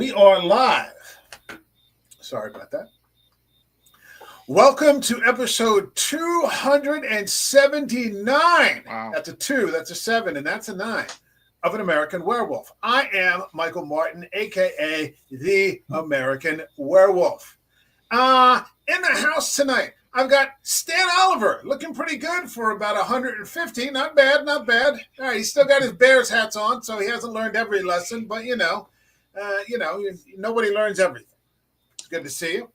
We are live. Sorry about that. Welcome to episode 279. Wow. That's a 2, that's a 7, and that's a 9 of An American Werewolf. I am Michael Martin, a.k.a. The American Werewolf. In the house tonight, I've got Stan Oliver, looking pretty good for about 150. Not bad, not bad. All right, he's still got his Bears hats on, so he hasn't learned every lesson, but nobody learns everything. It's good to see you.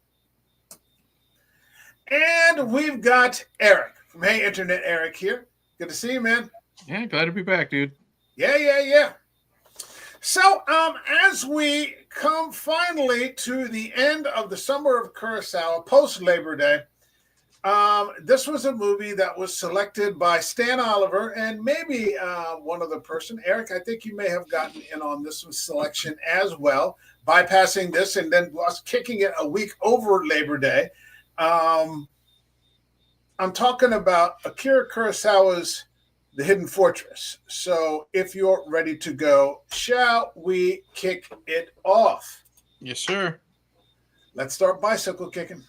And we've got Eric from Hey Internet Eric here. Good to see you, man. Yeah, glad to be back, dude. Yeah. So, as we come finally to the end of the summer of Kurosawa, post-Labor Day, this was a movie that was selected by Stan Oliver and maybe one other person. Eric, I think you may have gotten in on this selection as well, bypassing this and then us kicking it a week over Labor Day. I'm talking about Akira Kurosawa's The Hidden Fortress. So if you're ready to go, shall we kick it off? Yes, sir. Let's start bicycle kicking.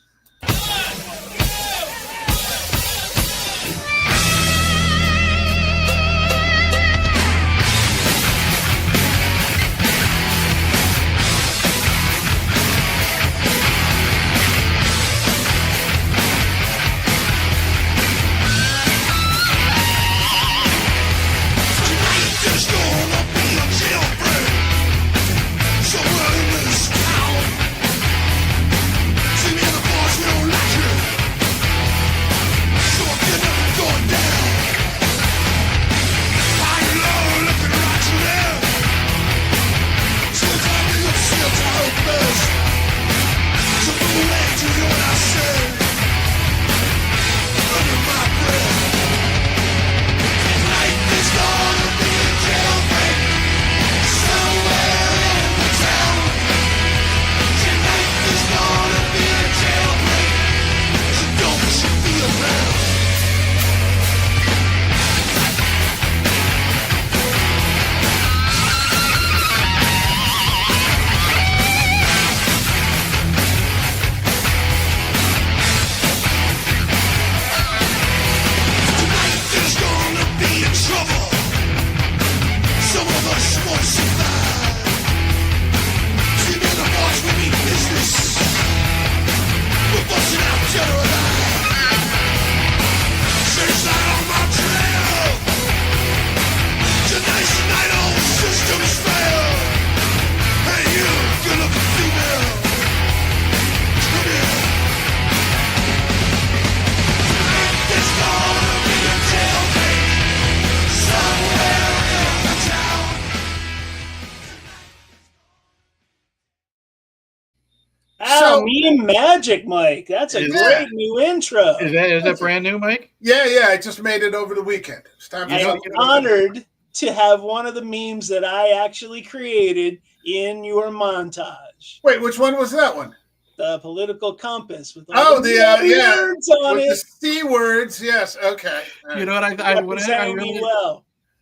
Meme magic, Mike. That's a great new intro. Is that brand new, Mike? Yeah. I just made it over the weekend. It's time. I'm honored to have one of the memes that I actually created in your montage. Wait, which one was that one? The political compass with all the words on it. The C words, yes. Okay. Right. You know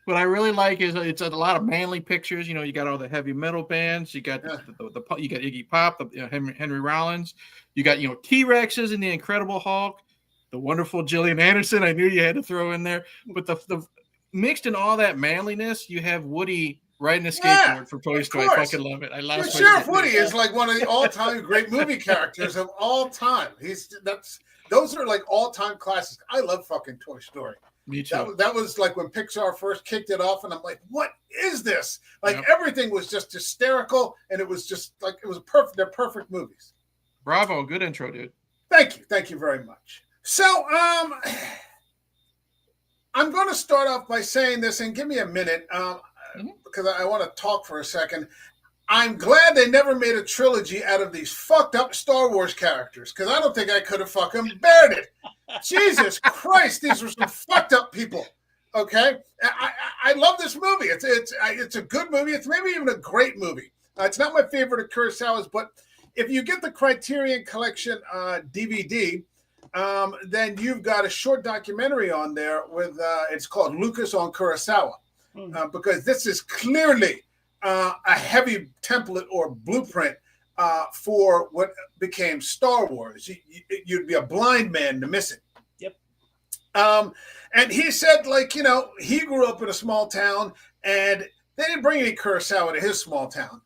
what I really like is it's a lot of manly pictures. You know, you got all the heavy metal bands. You got you got Iggy Pop, Henry Rollins. You got T-Rexes and the Incredible Hulk, the wonderful Gillian Anderson. I knew you had to throw in there. But the mixed in all that manliness, you have Woody riding a skateboard for Toy Story. I fucking love it. I love Sheriff Woody is like one of the all-time great movie characters of all time. Those are like all-time classics. I love fucking Toy Story. Me too. That was like when Pixar first kicked it off, and I'm like, what is this? Like everything was just hysterical, and it was just like it was perfect. They're perfect movies. Bravo, good intro, dude. Thank you very much. So, I'm going to start off by saying this, and give me a minute, because I want to talk for a second. I'm glad they never made a trilogy out of these fucked up Star Wars characters, because I don't think I could have fucking bared it. Jesus Christ, these were some fucked up people. Okay, I love this movie. It's a good movie. It's maybe even a great movie. It's not my favorite of Kurosawa's, but if you get the Criterion Collection DVD, then you've got a short documentary on there with it's called Lucas on Kurosawa, because this is clearly a heavy template or blueprint for what became Star Wars. You'd be a blind man to miss it. Yep. And he said, like, he grew up in a small town, and they didn't bring any Kurosawa to his small town.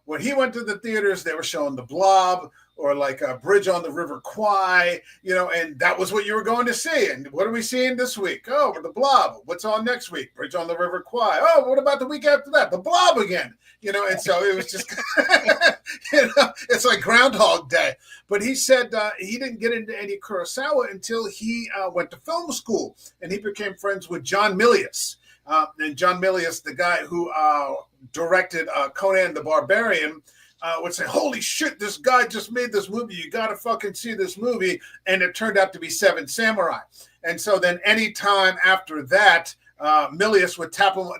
When he went to the theaters, they were showing The Blob or like a Bridge on the River Kwai, and that was what you were going to see. And what are we seeing this week? Oh, The Blob. What's on next week? Bridge on the River Kwai. Oh, what about the week after that? The Blob again. And so it was just, it's like Groundhog Day. But he said he didn't get into any Kurosawa until he went to film school, and he became friends with John Milius. And John Milius, the guy who directed Conan the Barbarian, would say, holy shit, this guy just made this movie. You got to fucking see this movie. And it turned out to be Seven Samurai. And so then any time after that, Milius would tap him,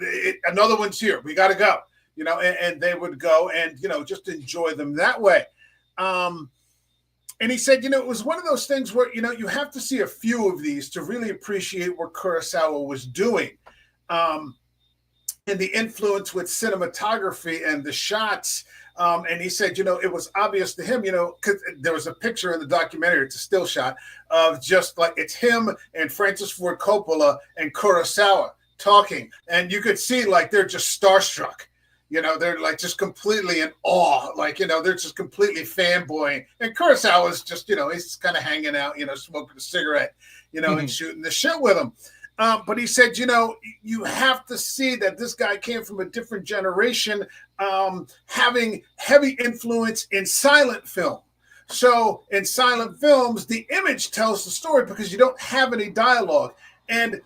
another one's here. We got to go. And they would go and, just enjoy them that way. And he said, it was one of those things where, you have to see a few of these to really appreciate what Kurosawa was doing. And the influence with cinematography and the shots. And he said, it was obvious to him, because there was a picture in the documentary, it's a still shot, of just like it's him and Francis Ford Coppola and Kurosawa talking. And you could see like they're just starstruck. They're like just completely in awe, like, they're just completely fanboying. And Kurosawa's just, he's kind of hanging out, smoking a cigarette, and shooting the shit with him. But he said, you have to see that this guy came from a different generation, having heavy influence in silent film. So in silent films, the image tells the story because you don't have any dialogue. And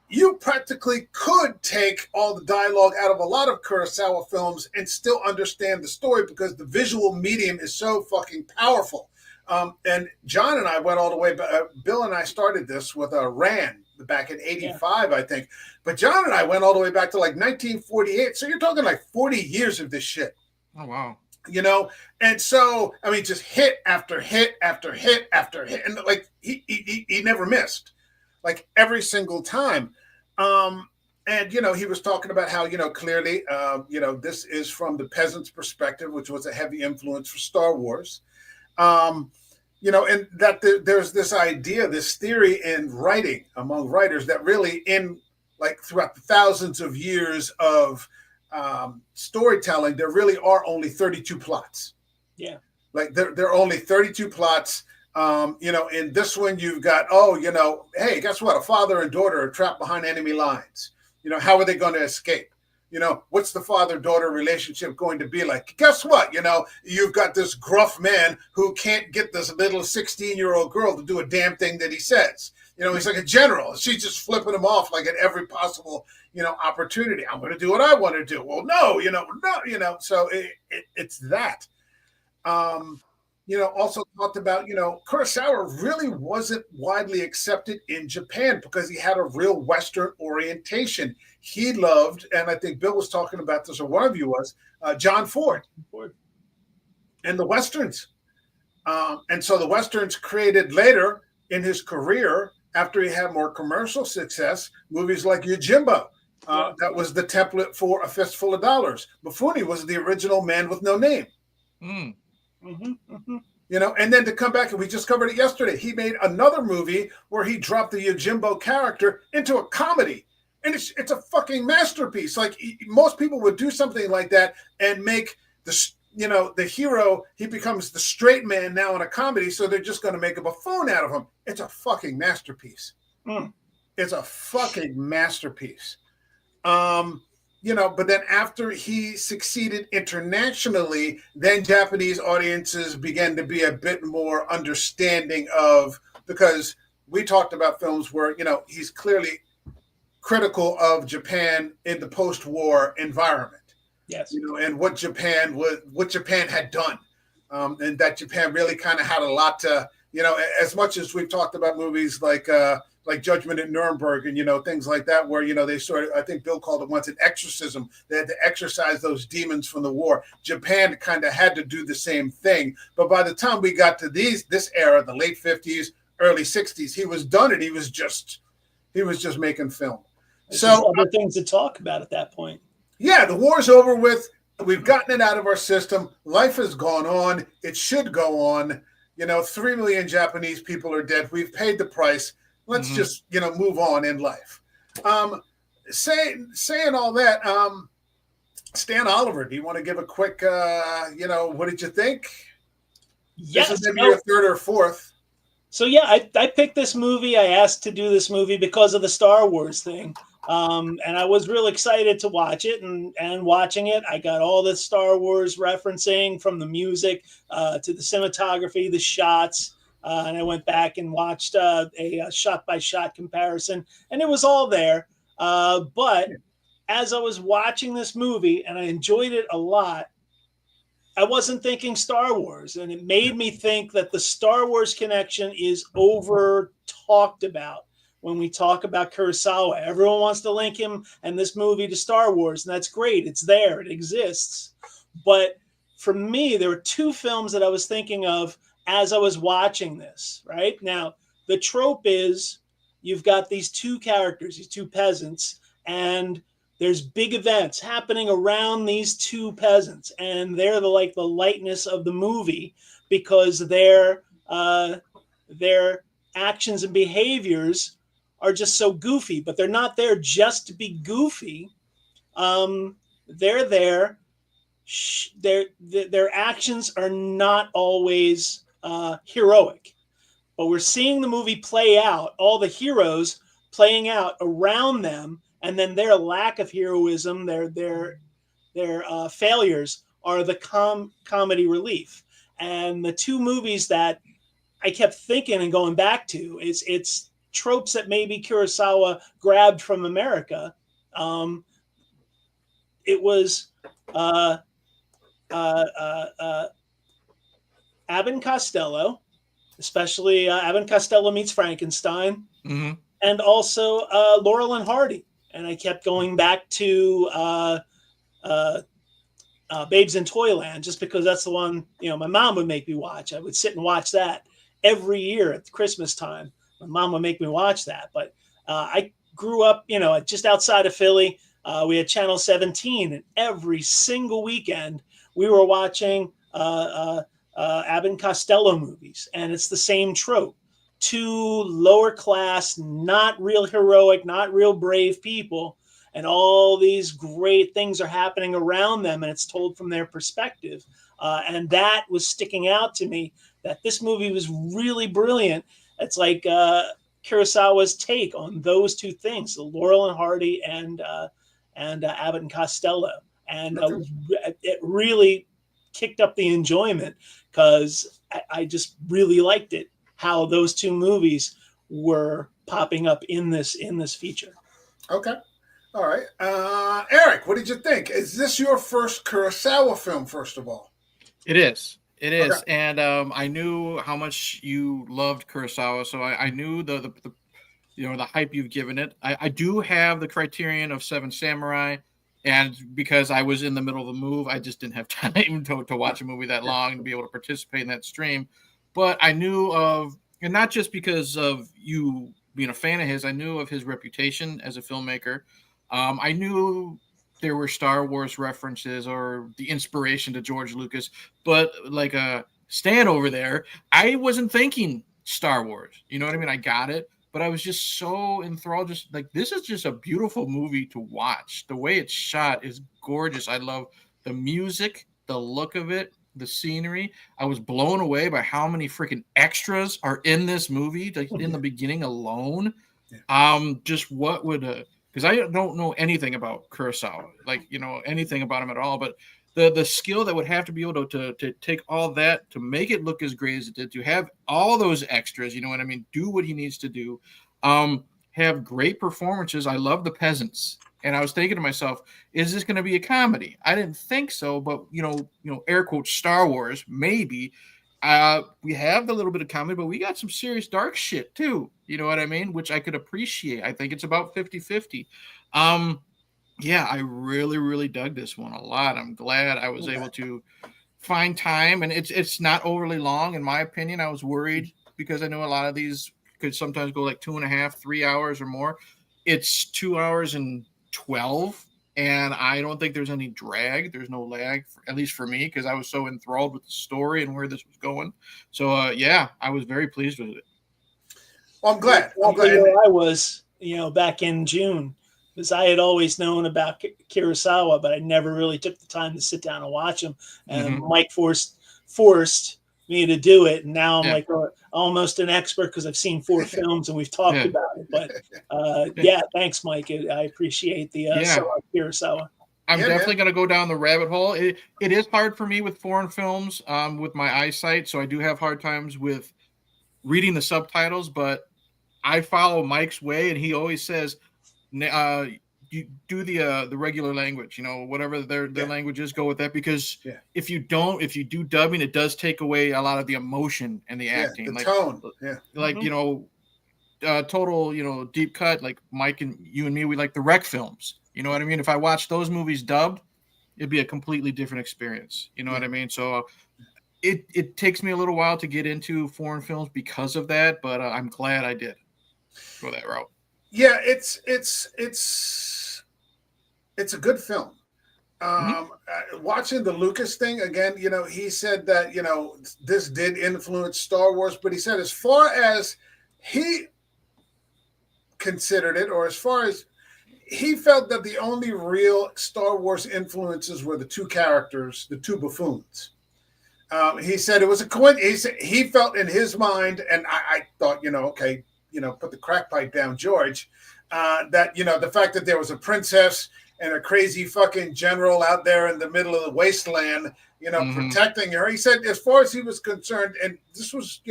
you practically could take all the dialogue out of a lot of Kurosawa films and still understand the story because the visual medium is so fucking powerful. And John and I went all the way back. Bill and I started this with Rand back in 85, I think. But John and I went all the way back to like 1948. So you're talking like 40 years of this shit. Oh, wow. And so, I mean, just hit after hit after hit after hit. And like he never missed, like every single time. And, he was talking about how, clearly, this is from the peasant's perspective, which was a heavy influence for Star Wars. And that there's this idea, this theory in writing among writers that really throughout the thousands of years of storytelling, there really are only 32 plots. Yeah. Like there are only 32 plots. In this one, you've got, hey, guess what? A father and daughter are trapped behind enemy lines. How are they going to escape? What's the father-daughter relationship going to be like? Guess what? You've got this gruff man who can't get this little 16-year-old girl to do a damn thing that he says. He's like a general. She's just flipping him off like at every possible, opportunity. I'm going to do what I want to do. Well, no. So it's that. Also talked about, Kurosawa really wasn't widely accepted in Japan because he had a real Western orientation. He loved, and I think Bill was talking about this, or one of you was, John Ford and the Westerns. And so the Westerns created later in his career, after he had more commercial success, movies like Yojimbo. That was the template for A Fistful of Dollars. Mifune was the original Man with No Name. Mm. Mm-hmm, mm-hmm. And then to come back, and we just covered it yesterday, he made another movie where he dropped the Yojimbo character into a comedy. And it's a fucking masterpiece. Like most people would do something like that and make the hero, he becomes the straight man now in a comedy. So they're just going to make a buffoon out of him. It's a fucking masterpiece. Mm. It's a fucking masterpiece. But then after he succeeded internationally, then Japanese audiences began to be a bit more understanding of, because we talked about films where, he's clearly critical of Japan in the post-war environment. Yes. And what Japan had done. And that Japan really kind of had a lot to, as much as we've talked about movies like Judgment at Nuremberg and, things like that, where, they sort of, I think Bill called it once an exorcism. They had to exorcise those demons from the war. Japan kind of had to do the same thing. But by the time we got to this era, the late 50s, early 60s, he was done it. He was just making film. So other things to talk about at that point. Yeah, the war's over with. We've gotten it out of our system. Life has gone on. It should go on. 3 million Japanese people are dead. We've paid the price. Let's just, move on in life. Saying all that, Stan Oliver, do you want to give a quick, what did you think? Yes. This is maybe your third or fourth. So yeah, I picked this movie. I asked to do this movie because of the Star Wars thing. And I was real excited to watch it, and watching it, I got all the Star Wars referencing, from the music to the cinematography, the shots, and I went back and watched a shot-by-shot comparison, and it was all there. But as I was watching this movie, and I enjoyed it a lot, I wasn't thinking Star Wars, and it made me think that the Star Wars connection is over talked about. When we talk about Kurosawa, everyone wants to link him and this movie to Star Wars, and that's great. It's there, it exists. But for me, there were two films that I was thinking of as I was watching this. Right now, the trope is you've got these two characters, these two peasants, and there's big events happening around these two peasants, and they're the lightness of the movie, because their actions and behaviors are just so goofy. But they're not there just to be goofy. They're there. Their actions are not always heroic, but we're seeing the movie play out, all the heroes playing out around them, and then their lack of heroism, their failures are the comedy relief. And the two movies that I kept thinking and going back to, it's tropes that maybe Kurosawa grabbed from America. It was Abbott and Costello, especially Abbott and Costello Meets Frankenstein, and also Laurel and Hardy. And I kept going back to Babes in Toyland, just because that's the one, my mom would make me watch. I would sit and watch that every year at Christmas time. My mom would make me watch that. But I grew up, just outside of Philly. We had Channel 17, and every single weekend we were watching Abbott and Costello movies. And it's the same trope. Two lower class, not real heroic, not real brave people, and all these great things are happening around them, and it's told from their perspective. And that was sticking out to me, that this movie was really brilliant. It's like Kurosawa's take on those two things, the Laurel and Hardy and Abbott and Costello. And it really kicked up the enjoyment, because I just really liked it, how those two movies were popping up in this feature. Okay. All right. Eric, what did you think? Is this your first Kurosawa film, first of all? It is. It is. Okay. And I knew how much you loved Kurosawa, so I knew the hype you've given it. I do have the criterion of Seven Samurai, and because I was in the middle of the move, I just didn't have time to watch a movie that long and be able to participate in that stream. But I knew of, and not just because of you being a fan of his, I knew of his reputation as a filmmaker. I knew there were Star Wars references or the inspiration to George Lucas, but like Stan over there, I wasn't thinking Star Wars. You know what I mean? I got it, but I was just so enthralled. Just like, this is just a beautiful movie to watch. The way it's shot is gorgeous. I love the music, the look of it, the scenery. I was blown away by how many freaking extras are in this movie, like in the beginning alone. Just what would because I don't know anything about Kurosawa, anything about him at all, but the skill that would have to be able to take all that to make it look as great as it did, to have all those extras, you know what I mean, do what he needs to do, have great performances. I love the peasants. And I was thinking to myself, is this going to be a comedy? I didn't think so, but air quotes Star Wars, maybe. We have the little bit of comedy, but we got some serious dark shit too. You know what I mean? Which I could appreciate. I think it's about 50-50. Yeah, I really, really dug this one a lot. I'm glad I was able to find time, and it's not overly long, in my opinion. I was worried because I know a lot of these could sometimes go like 2.5, 3 hours or more. It's 2 hours and 12, And I don't think there's any drag. There's no lag, at least for me, because I was so enthralled with the story and where this was going. So, yeah, I was very pleased with it. Well, I'm glad. Where I was, back in June, because I had always known about Kurosawa, but I never really took the time to sit down and watch him. And Mike forced me to do it, and now I'm like almost an expert because I've seen 4 films and we've talked about it. But thanks, Mike. I appreciate the Kurosawa. I'm definitely going to go down the rabbit hole. It is hard for me with foreign films with my eyesight, so I do have hard times with reading the subtitles, but I follow Mike's way, and he always says, you do the regular language, whatever their language is, go with that, because if you do dubbing, it does take away a lot of the emotion and the acting, the tone. Total, deep cut, like Mike and you and me, we like the rec films. You know what I mean? If I watch those movies dubbed, it'd be a completely different experience. You know what I mean? So it takes me a little while to get into foreign films because of that, but I'm glad I did go that route. Yeah, it's a good film. Watching the Lucas thing again, he said that this did influence Star Wars, but he said as far as he considered it, or as far as he felt that the only real Star Wars influences were the 2 characters, the 2 buffoons. He said it was a coincidence. He felt in his mind, and I thought, okay, put the crack pipe down, George, that, the fact that there was a princess and a crazy fucking general out there in the middle of the wasteland, protecting her. He said, as far as he was concerned, and this was,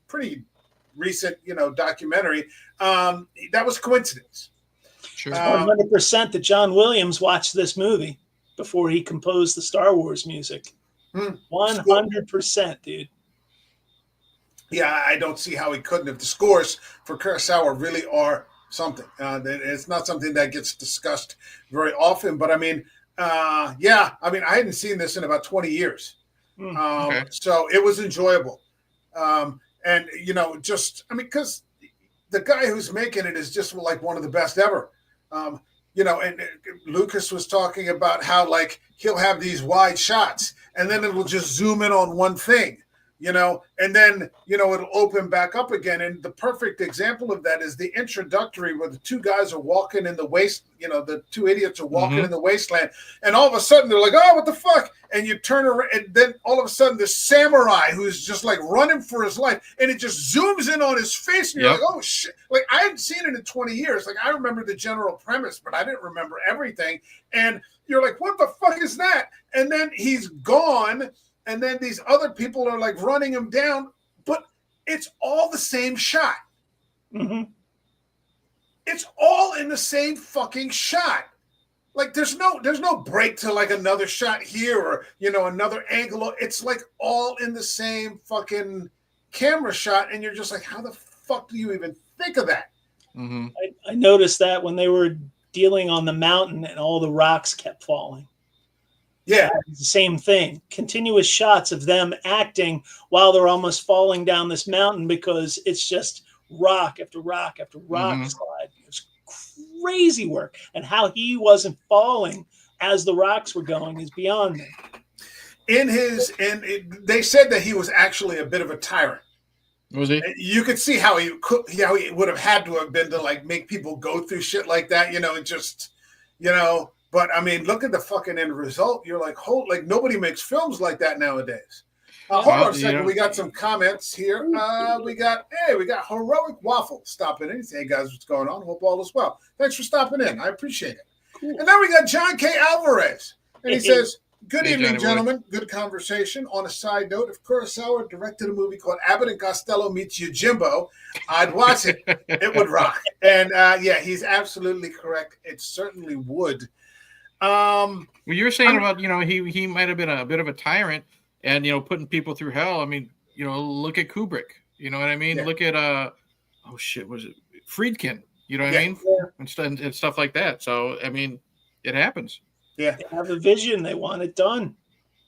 pretty recent, documentary, that was coincidence. Sure. 100% that John Williams watched this movie before he composed the Star Wars music. 100%, dude. Yeah, I don't see how he couldn't. If the scores for Kurosawa really are something, it's not something that gets discussed very often. But I mean, I hadn't seen this in about 20 years, so it was enjoyable. And because the guy who's making it is just like one of the best ever. And Lucas was talking about how like he'll have these wide shots and then it'll just zoom in on one thing, and then, it'll open back up again. And the perfect example of that is the introductory where the 2 guys are walking in the the 2 idiots are walking in the wasteland. And all of a sudden they're like, oh, what the fuck? And you turn around and then all of a sudden the samurai who's just like running for his life and it just zooms in on his face. And you're like, oh shit. Like I hadn't seen it in 20 years. Like I remember the general premise, but I didn't remember everything. And you're like, what the fuck is that? And then he's gone. And then these other people are like running him down, but it's all the same shot. It's all in the same fucking shot. Like there's no break to like another shot here or, another angle. It's like all in the same fucking camera shot. And you're just like, how the fuck do you even think of that? I noticed that when they were dealing on the mountain and all the rocks kept falling. Yeah, it's the same thing. Continuous shots of them acting while they're almost falling down this mountain because it's just rock after rock after rock slide. It was crazy work, and how he wasn't falling as the rocks were going is beyond me. They said that he was actually a bit of a tyrant. Was he? You could see how he would have had to have been to like make people go through shit like that, and just, But I mean, look at the fucking end result. You're like, nobody makes films like that nowadays. Hold on a second. We got some comments here. We got Heroic Waffle stopping in. Hey guys, what's going on? Hope all is well. Thanks for stopping in. I appreciate it. Cool. And then we got John K. Alvarez, and he says, "Good evening, gentlemen. Good conversation. On a side note, if Kurosawa directed a movie called Abbott and Costello Meets Yojimbo, I'd watch it. It would rock." And he's absolutely correct. It certainly would. Well, you're saying about he might have been a bit of a tyrant and putting people through hell. I mean, look at Kubrick. You know what I mean? Yeah. Look at was it Friedkin? You know what I mean? Yeah. And stuff like that. So I mean, it happens. Yeah, they have a vision. They want it done.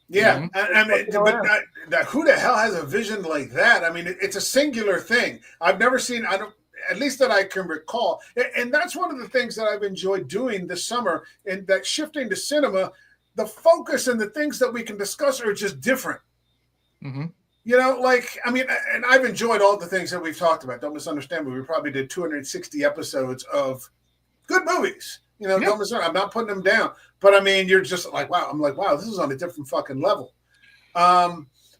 Yeah, who the hell has a vision like that? I mean, it's a singular thing. I've never seen. at least that I can recall. And that's one of the things that I've enjoyed doing this summer, and that shifting to cinema, the focus and the things that we can discuss are just different. Mm-hmm. You know, like, I mean, and I've enjoyed all the things that we've talked about. Don't misunderstand me. We probably did 260 episodes of good movies. You know, don't misunderstand. I'm not putting them down. But, I mean, you're just like, wow. I'm like, wow, this is on a different fucking level.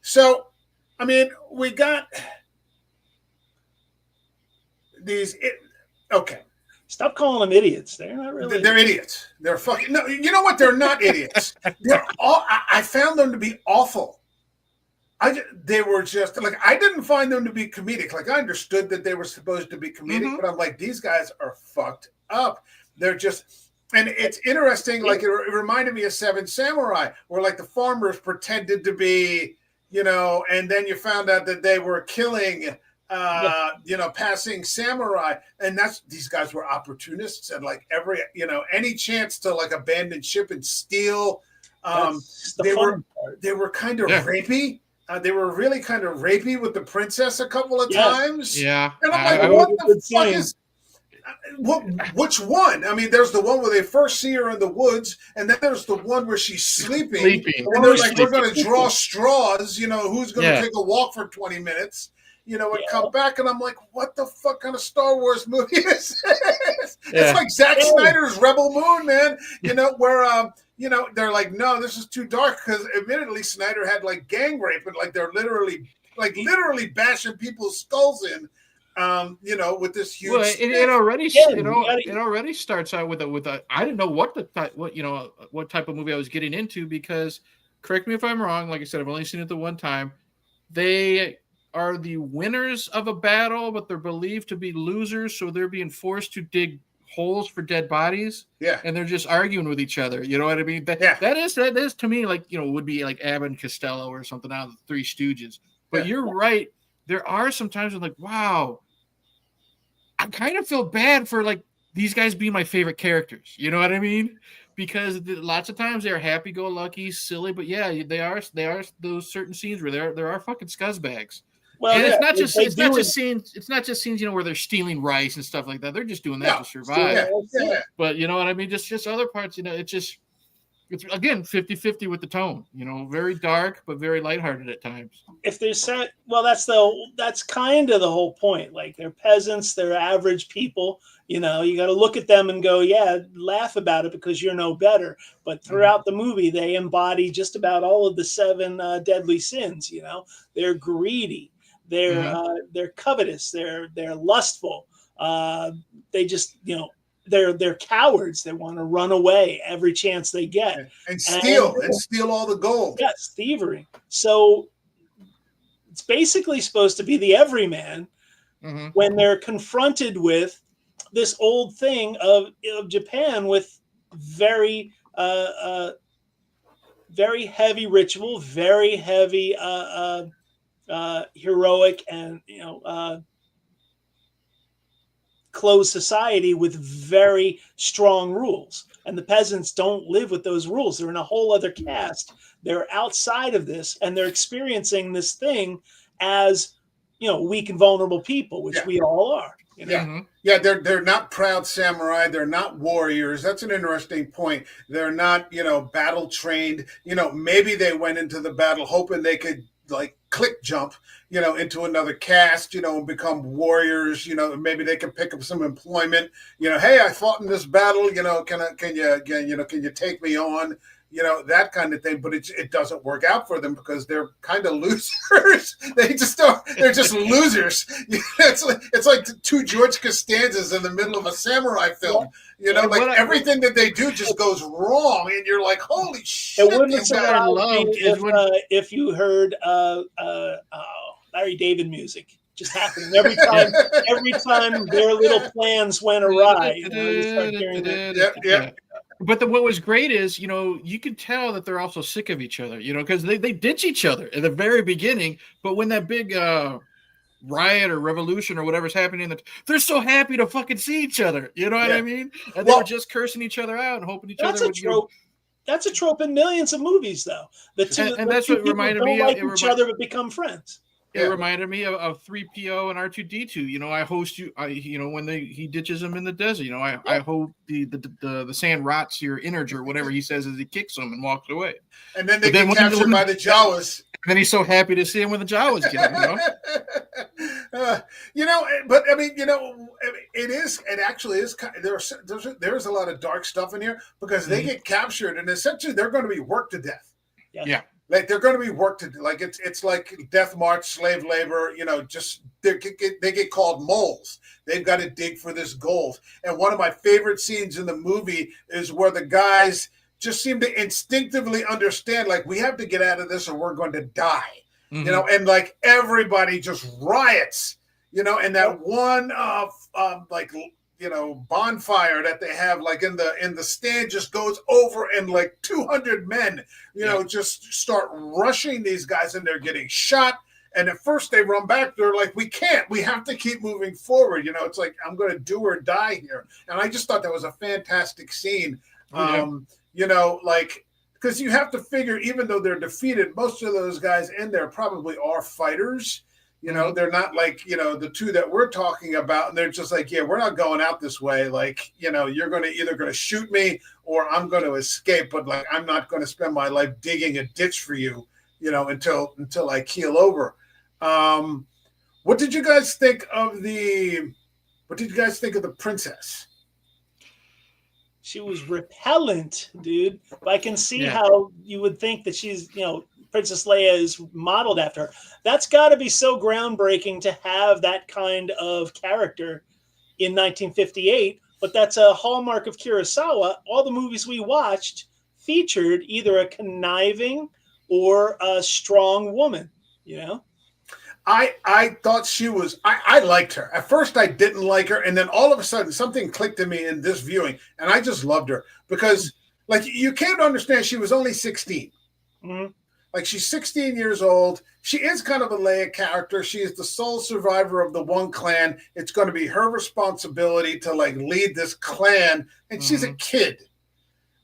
So, I mean, we got these. Okay. Stop calling them idiots. They're not really. They're idiots. They're fucking. No, you know what? They're not idiots. They're all. I found them to be awful. They were just like, I didn't find them to be comedic. Like, I understood that they were supposed to be comedic, but I'm like, these guys are fucked up. They're just, and it's interesting. Like, it reminded me of Seven Samurai, where like the farmers pretended to be, you know, and then you found out that they were killing, you know, passing samurai. And these guys were opportunists, and like any chance to like abandon ship and steal. They were kind of rapey. They were really kind of rapey with the princess a couple of times. Yeah. And I'm like, what the fuck is... Which one? I mean, there's the one where they first see her in the woods, and then there's the one where she's sleeping. And they're like, we're going to draw straws, you know, who's going to take a walk for 20 minutes, you know, and come back. And I'm like, what the fuck kind of Star Wars movie is this? It's like Zack Snyder's Rebel Moon, man, you know, where... you know, they're like, no, this is too dark, because admittedly Snyder had like gang rape, and like they're literally bashing people's skulls in, you know, with this huge. Well, it already starts out with a. I didn't know what type of movie I was getting into, because, correct me if I'm wrong. Like I said, I've only seen it the one time. They are the winners of a battle, but they're believed to be losers, so they're being forced to dig holes for dead bodies, and they're just arguing with each other. You know what I mean? That is to me like, you know, would be like Abbott and Costello or something out of the Three Stooges. But you're right. There are some times I'm like, wow, I kind of feel bad for like these guys being my favorite characters. You know what I mean? Because lots of times they're happy-go-lucky, silly, but yeah, they are those certain scenes where there are fucking scuzbags. Well, and it's not just scenes, you know, where they're stealing rice and stuff like that. They're just doing that to survive. But you know what I mean? Just other parts, you know, it's again 50-50 with the tone, you know, very dark but very lighthearted at times. If there's that's kind of the whole point. Like, they're peasants, they're average people, you know, you got to look at them and go, yeah, laugh about it because you're no better. But throughout the movie, they embody just about all of the 7 deadly sins. You know, they're greedy. They're covetous. They're lustful. They just, you know, they're cowards. They want to run away every chance they get and steal all the gold. Yes, thievery. So it's basically supposed to be the everyman when they're confronted with this old thing of Japan with very very heavy ritual, very heavy heroic and, you know, closed society with very strong rules. And the peasants don't live with those rules. They're in a whole other caste. They're outside of this, and they're experiencing this thing as, you know, weak and vulnerable people, which we all are. You know? They're not proud samurai. They're not warriors. That's an interesting point. They're not, you know, battle trained. You know, maybe they went into the battle hoping they could like click jump, you know, into another caste, you know, and become warriors. You know, maybe they can pick up some employment. You know, hey, I fought in this battle. You know, can you take me on? You know, that kind of thing. But it doesn't work out for them because they're kind of losers. They're just losers. It's like 2 George Costanzas in the middle of a samurai film. You know, like everything that they do just goes wrong, and you're like, holy shit! It wouldn't surprise me if you heard Larry David music just happening every time. Every time their little plans went awry, you know, you start hearing that. But what was great is, you know, you can tell that they're also sick of each other, you know, because they ditch each other at the very beginning. But when that big riot or revolution or whatever's happening, they're so happy to fucking see each other. You know what I mean? And they were just cursing each other out and hoping each other would. That's a trope in millions of movies, though. And that's what reminded me of each other but become friends. It reminded me of 3PO and R2D2. You know, I host you. When he ditches him in the desert. You know, I hope the sand rots your innards or whatever he says as he kicks him and walks away. And then they get captured by the Jawas. And then he's so happy to see him when the Jawas get him. But I mean, it actually is. There's a lot of dark stuff in here because they get captured and essentially they're going to be worked to death. Yeah. Like they're going to be worked to like it's like death march, slave labor. Just they get called moles. They've got to dig for this gold. And one of my favorite scenes in the movie is where the guys just seem to instinctively understand, like, we have to get out of this or we're going to die. And like everybody just riots. And that one bonfire that they have like in the stand just goes over and like 200 men just start rushing these guys and they're getting shot. And at first they run back. They're like, we have to keep moving forward. It's like, I'm going to do or die here. And I just thought that was a fantastic scene. Because you have to figure, even though they're defeated, most of those guys in there probably are fighters. They're not like, the two that we're talking about. And they're just like, yeah, we're not going out this way. Like, you're either going to shoot me or I'm going to escape. But like, I'm not going to spend my life digging a ditch for you, until I keel over. What did you guys think of the princess? She was repellent, dude. But I can see how you would think that she's, Princess Leia is modeled after her. That's got to be so groundbreaking to have that kind of character in 1958. But that's a hallmark of Kurosawa. All the movies we watched featured either a conniving or a strong woman, I thought she was, I liked her. At first I didn't like her. And then all of a sudden something clicked in me in this viewing. And I just loved her because like you can't understand she was only 16. Mm-hmm. Like she's 16 years old. She is kind of a Leia character. She is the sole survivor of the one clan. It's going to be her responsibility to like lead this clan. And she's a kid.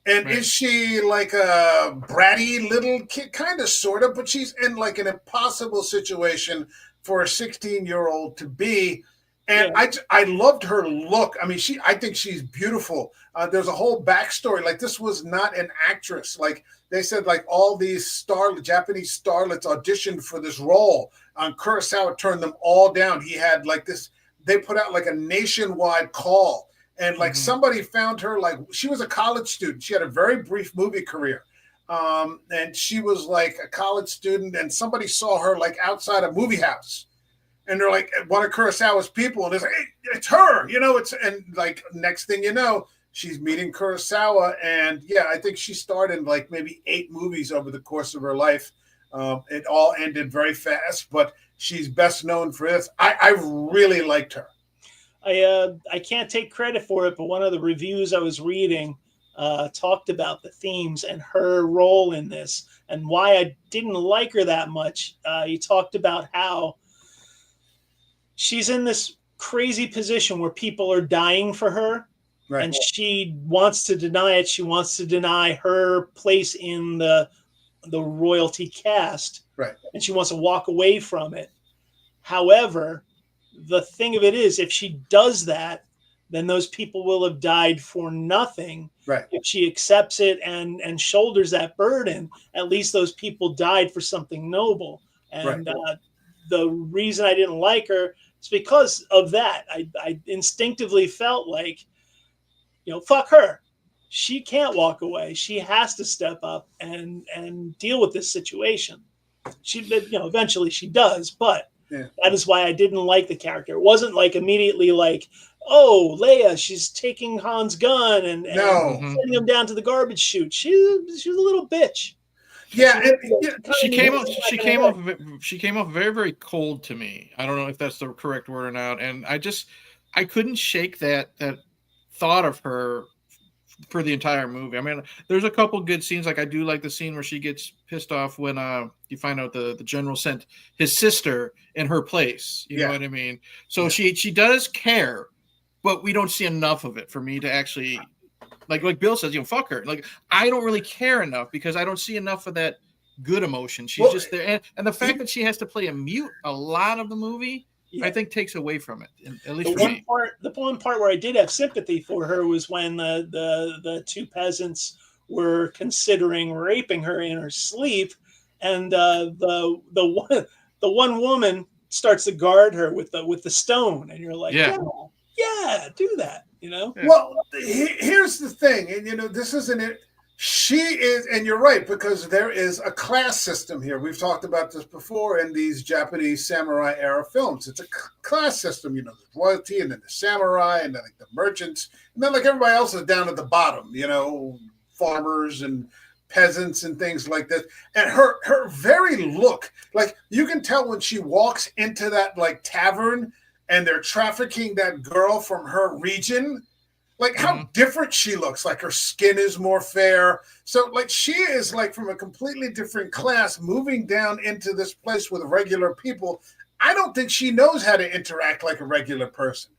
And is she like a bratty little kid? Kind of, sort of, but she's in like an impossible situation for a 16-year-old to be. And I loved her look. I mean, I think she's beautiful. There's a whole backstory. Like this was not an actress. Like they said, like all these Japanese starlets auditioned for this role. Kurosawa turned them all down. He had like this. They put out like a nationwide call. And like somebody found her, like she was a college student. She had a very brief movie career. And she was like a college student and somebody saw her like outside a movie house. And they're like one of Kurosawa's people. And it's like, hey, it's her, and like next thing you know, she's meeting Kurosawa. And yeah, I think she starred in like maybe 8 movies over the course of her life. It all ended very fast, but she's best known for this. I really liked her. I can't take credit for it, but one of the reviews I was reading talked about the themes and her role in this and why I didn't like her that much. He talked about how she's in this crazy position where people are dying for her, and she wants to deny it. She wants to deny her place in the royalty caste, and she wants to walk away from it. However, the thing of it is, if she does that, then those people will have died for nothing. If she accepts it and shoulders that burden, at least those people died for something noble. And the reason I didn't like her is because of that. I instinctively felt like, fuck her. She can't walk away. She has to step up and deal with this situation. Eventually she does, but that is why I didn't like the character. It wasn't like immediately like, oh, Leia, she's taking Han's gun and sending him down to the garbage chute. She was a little bitch. Yeah, she came off very, very cold to me. I don't know if that's the correct word or not. And I couldn't shake that thought of her for the entire movie. I mean, there's a couple good scenes. Like I do like the scene where she gets pissed off when you find out the general sent his sister in her place. You know what I mean? So she does care, but we don't see enough of it for me to actually like Bill says, fuck her. Like I don't really care enough because I don't see enough of that good emotion. She's just there, and the fact that she has to play a mute a lot of the movie, I think takes away from it. At least the one part where I did have sympathy for her was when the two peasants were considering raping her in her sleep, and the one woman starts to guard her with the stone, and you're like, yeah, do that, you know. Yeah. Well, here's the thing, and this isn't it. She is, and you're right, because there is a class system here. We've talked about this before in these Japanese samurai era films. It's a class system, there's royalty, and then the samurai, and then like the merchants, and then like everybody else is down at the bottom, farmers and peasants and things like this. And her very look, like you can tell when she walks into that like tavern and they're trafficking that girl from her region, like how different she looks. Like her skin is more fair. So like she is like from a completely different class moving down into this place with regular people. I don't think she knows how to interact like a regular person.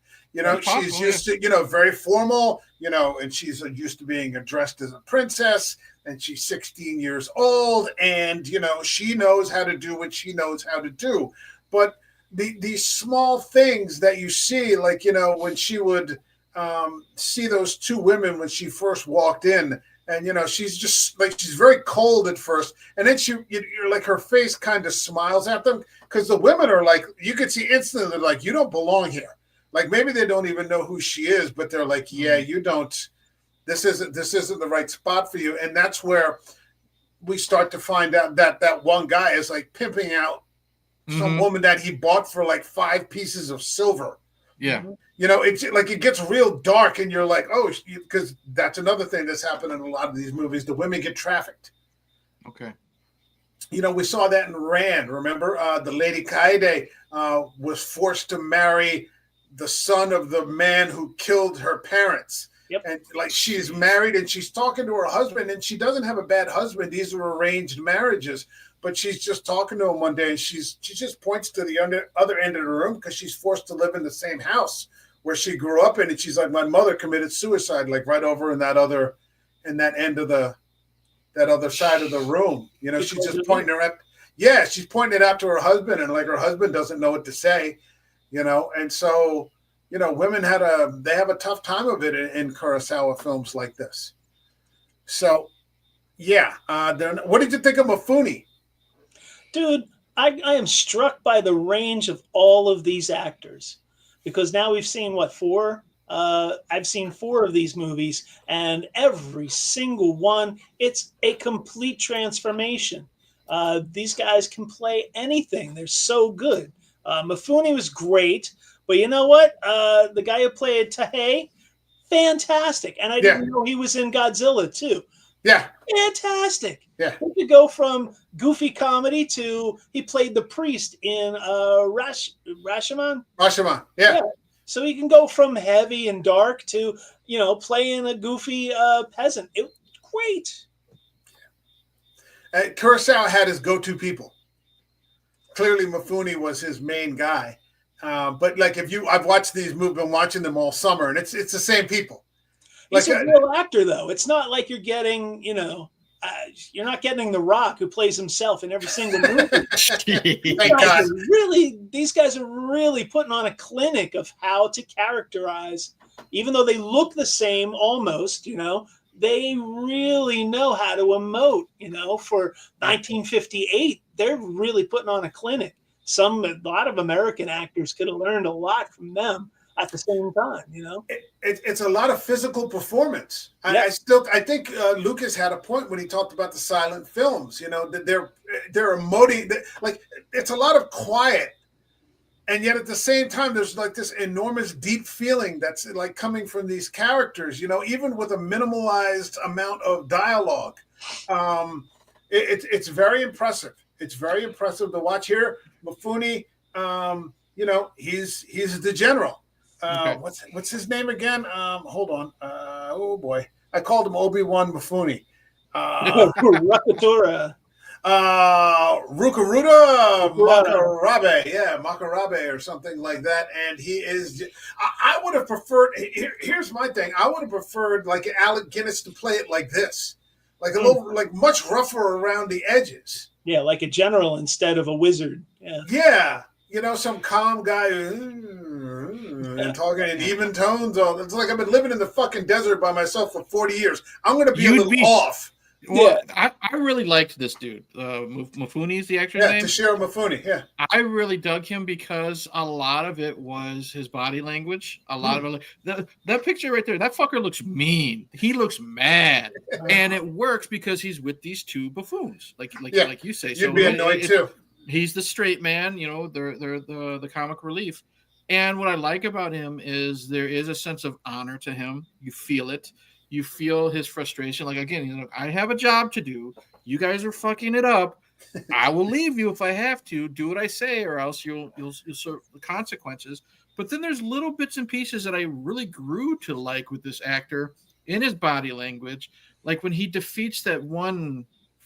She's used to, very formal, and she's used to being addressed as a princess, and she's 16 years old, and, she knows how to do what she knows how to do. But these small things that you see, like, when she would see those two women when she first walked in, and, she's just like, she's very cold at first. And then you're like, her face kind of smiles at them because the women are like, you could see instantly, they're like, you don't belong here. Like maybe they don't even know who she is, but they're like, yeah, you don't, this isn't the right spot for you. And that's where we start to find out that one guy is like pimping out some woman that he bought for like 5 pieces of silver. Yeah. It's like it gets real dark and you're like, oh, because that's another thing that's happened in a lot of these movies. The women get trafficked. Okay. We saw that in Rand. Remember, the Lady Kaede was forced to marry the son of the man who killed her parents. Yep. And like she's married and she's talking to her husband, and she doesn't have a bad husband. These are arranged marriages, but she's just talking to him one day and she just points to the other end of the room because she's forced to live in the same house where she grew up in. And she's like, my mother committed suicide, like right over in that end of that other side of the room. She's just pointing her at, she's pointing it out to her husband, and like her husband doesn't know what to say. And so, women have a tough time of it in Kurosawa films like this. So, what did you think of Mifune? Dude, I am struck by the range of all of these actors, because now we've seen 4? I've seen 4 of these movies, and every single one, it's a complete transformation. These guys can play anything. They're so good. Mifune was great, but you know what? The guy who played Tahei, fantastic. And I didn't know he was in Godzilla too. Yeah. Fantastic. Yeah. He could go from goofy comedy to he played the priest in Rashomon. Rashomon, yeah. So he can go from heavy and dark to, playing a goofy peasant. It was great. Kurosawa had his go-to people. Clearly, Mifune was his main guy. But like, I've watched these movies, been watching them all summer, and it's the same people. He's a real actor, though. It's not like you're getting, you're not getting The Rock, who plays himself in every single movie. Thank God. These guys are really putting on a clinic of how to characterize, even though they look the same almost, they really know how to emote, for 1958. They're really putting on a clinic. A lot of American actors could have learned a lot from them at the same time, It's a lot of physical performance. Yes. I think Lucas had a point when he talked about the silent films, that they're emoting, like it's a lot of quiet. And yet at the same time, there's like this enormous deep feeling that's like coming from these characters, even with a minimalized amount of dialogue. It's very impressive. It's very impressive to watch here. Mifune, he's the general. Okay. What's his name again? Hold on. Oh boy, I called him Obi-Wan Mifune. Rokurōta. Rokurōta Makabe or something like that. And he is. I would have preferred. Here's my thing. I would have preferred like Alec Guinness to play it like this. like a little, like much rougher around the edges. Yeah, like a general instead of a wizard. Yeah. Yeah. You know, some calm guy and talking in even tones. It's like I've been living in the fucking desert by myself for 40 years. I'm going to be a little off. Well, yeah. I really liked this dude. Mifune is the actor's name? Toshiro Mifune, yeah. I really dug him because a lot of it was his body language. A lot of it. That picture right there, that fucker looks mean. He looks mad. And it works because he's with these two buffoons, like you say. You'd be annoyed too. He's the straight man, you know, they're the comic relief. And what I like about him is there is a sense of honor to him. You feel it. You feel his frustration. Like, again, you know, I have a job to do. You guys are fucking it up. I will leave you if I have to. Do what I say, or else you'll sort the consequences. But then there's little bits and pieces that I really grew to like with this actor in his body language. Like when he defeats that one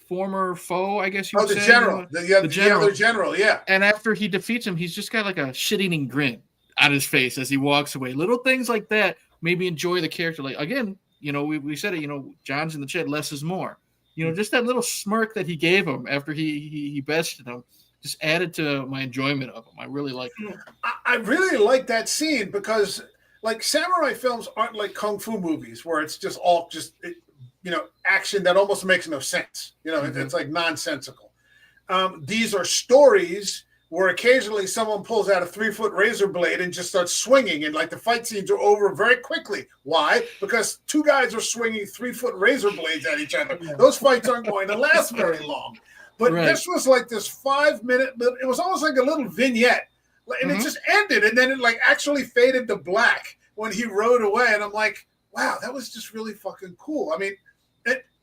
former foe, I guess you would say. General. The other general, yeah. And after he defeats him, he's just got like a shit-eating grin on his face as he walks away. Little things like that made me enjoy the character. Like, again, you know, we said it, you know, John's in the chat, less is more. You know, just that little smirk that he gave him after he bested him just added to my enjoyment of him. I really like it. I really like that scene because, like, samurai films aren't like kung fu movies where it's just all you know, action that almost makes no sense. You know, it's like nonsensical. These are stories where occasionally someone pulls out a 3-foot razor blade and just starts swinging, and like the fight scenes are over very quickly. Why? Because two guys are swinging 3-foot razor blades at each other. Those fights aren't going to last very long. But this was like this 5-minute, it was almost like a little vignette, and it just ended, and then it like actually faded to black when he rode away, and I'm like, wow, that was just really fucking cool. I mean,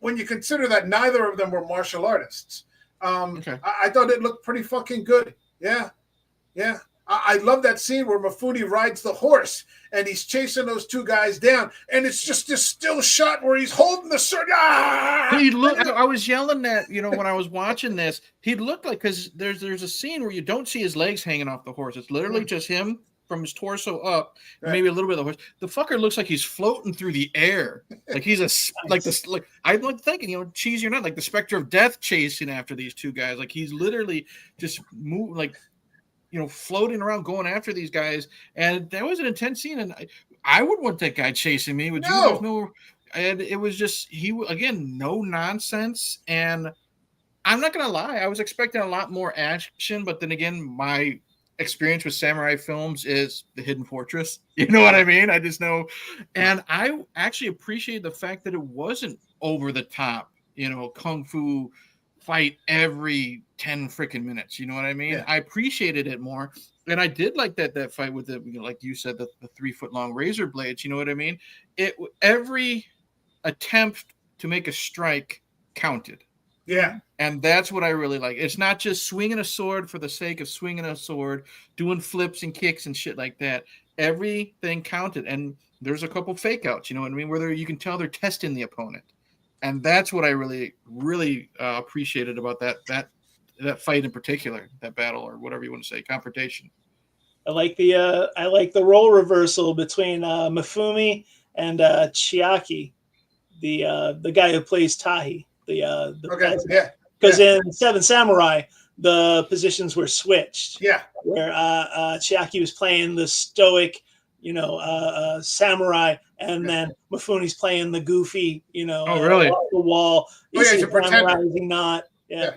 when you consider that neither of them were martial artists, I thought it looked pretty fucking good. Yeah. I love that scene where Mifune rides the horse and he's chasing those two guys down, and it's just this still shot where he's holding the sword. I was yelling that, you know, when I was watching this, he looked like, because there's a scene where you don't see his legs hanging off the horse. It's literally just him from his torso up, maybe a little bit of the horse. The fucker looks like he's floating through the air, like he's I'm like thinking, you know, cheesy or not, like the specter of death chasing after these two guys. Like he's literally just moving, like, you know, floating around, going after these guys. And that was an intense scene, and I would want that guy chasing me. Would you? No. And it was just again, no nonsense. And I'm not gonna lie, I was expecting a lot more action, but then again, my experience with samurai films is the Hidden Fortress. You know what I mean? I just know. And I actually appreciate the fact that it wasn't over the top, you know, kung fu fight every 10 freaking minutes. You know what I mean? I appreciated it more. And I did like that fight with the, you know, like you said, the 3-foot long razor blades. You know what I mean? Every attempt to make a strike counted. Yeah. And that's what I really like. It's not just swinging a sword for the sake of swinging a sword, doing flips and kicks and shit like that. Everything counted. And there's a couple fake outs, you know what I mean, where you can tell they're testing the opponent. And that's what I really, really appreciated about that fight in particular, that battle, or whatever you want to say, confrontation. I like the role reversal between Mifune and Chiaki, the guy who plays Tahei. Because in Seven Samurai, the positions were switched. Yeah, where Chiaki was playing the stoic, you know, samurai, and then Mifune's playing the goofy, you know, off the wall. He's a pretender. Not. Yeah.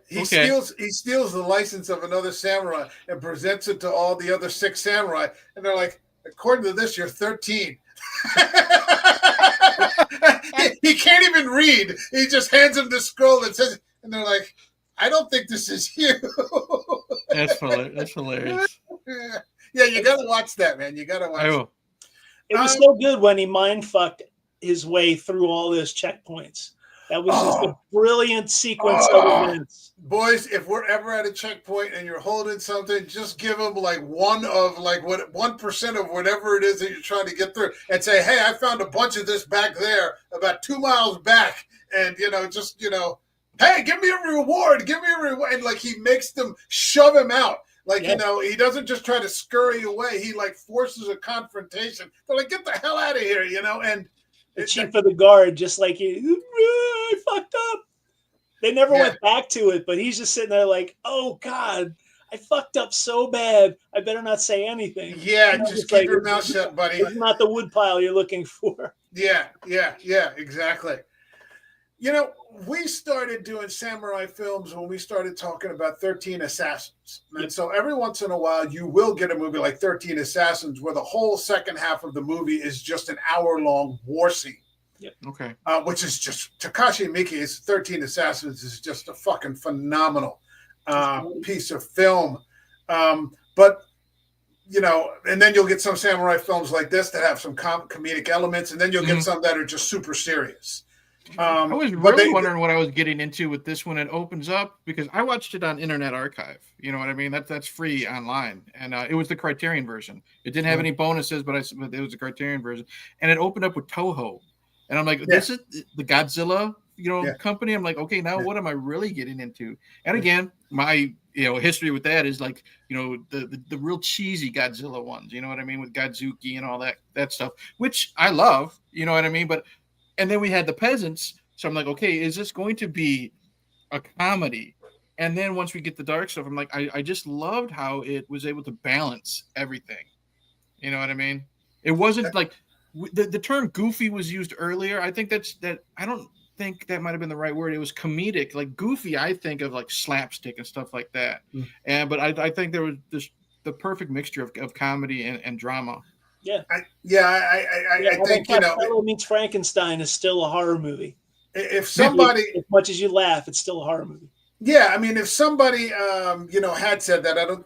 He steals the license of another samurai and presents it to all the other 6 samurai, and they're like, according to this, you're 13. He can't even read. He just hands him the scroll and says, and they're like, I don't think this is you. That's hilarious. Yeah, you got to watch that, man. You got to watch it. It was so good when he mind fucked his way through all those checkpoints. That was just a brilliant sequence of events. Boys, if we're ever at a checkpoint and you're holding something, just give them like 1% of whatever it is that you're trying to get through, and say, "Hey, I found a bunch of this back there, about 2 miles back," and hey, give me a reward, and like he makes them shove him out. Like, you know, he doesn't just try to scurry away. He like forces a confrontation. They're like, get the hell out of here, you know, and the chief of the guard, just like you. I fucked up. They never went back to it, but he's just sitting there like, oh God, I fucked up so bad. I better not say anything. Yeah, just keep your mouth shut, buddy. It's not the woodpile you're looking for. Yeah, exactly. You know, we started doing samurai films when we started talking about 13 Assassins. And so every once in a while, you will get a movie like 13 Assassins where the whole second half of the movie is just an hour-long war scene. Yep. Okay. Which is just, Takashi Miike's 13 Assassins is just a fucking phenomenal piece of film. But, you know, and then you'll get some samurai films like this that have some comedic elements, and then you'll get some that are just super serious. I was really wondering what I was getting into with this when it opens up, because I watched it on Internet Archive. You know what I mean? That's free online, and it was the Criterion version. It didn't have any bonuses, but it was a Criterion version, and it opened up with Toho, and I'm like, this is the Godzilla, company. I'm like, okay, now what am I really getting into? And again, my history with that is like, the real cheesy Godzilla ones. You know what I mean, with Godzuki and all that stuff, which I love. You know what I mean, but. And then we had the peasants. So I'm like, okay, is this going to be a comedy? And then once we get the dark stuff, I'm like, I just loved how it was able to balance everything. You know what I mean? It wasn't like the term goofy was used earlier. I think I don't think that might have been the right word. It was comedic. Like goofy, I think of like slapstick and stuff like that. But I think there was just the perfect mixture of comedy and drama. Yeah. I think, Fellow Meets Frankenstein is still a horror movie. If somebody, as much as you laugh, it's still a horror movie. Yeah, I mean, if somebody, had said that,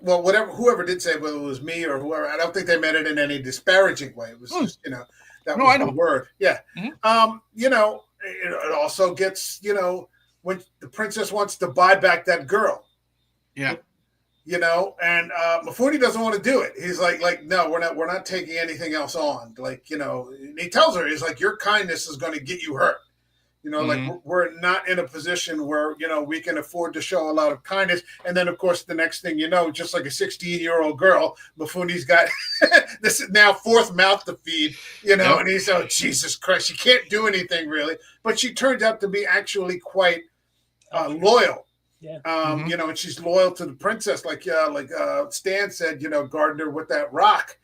whoever did say, whether it was me or whoever, I don't think they meant it in any disparaging way. It was just, that was the word. Yeah. It also gets, when the princess wants to buy back that girl. Yeah. And Mifune doesn't want to do it. He's like, no, we're not taking anything else on. Like, and he tells her, he's like, your kindness is going to get you hurt. Like we're not in a position where, we can afford to show a lot of kindness. And then, of course, the next thing just like a 16-year-old girl, Mifune's got this now fourth mouth to feed, and he's, oh, Jesus Christ, she can't do anything really. But she turns out to be actually quite loyal. Yeah. And she's loyal to the princess, like Stan said, Gardner with that rock,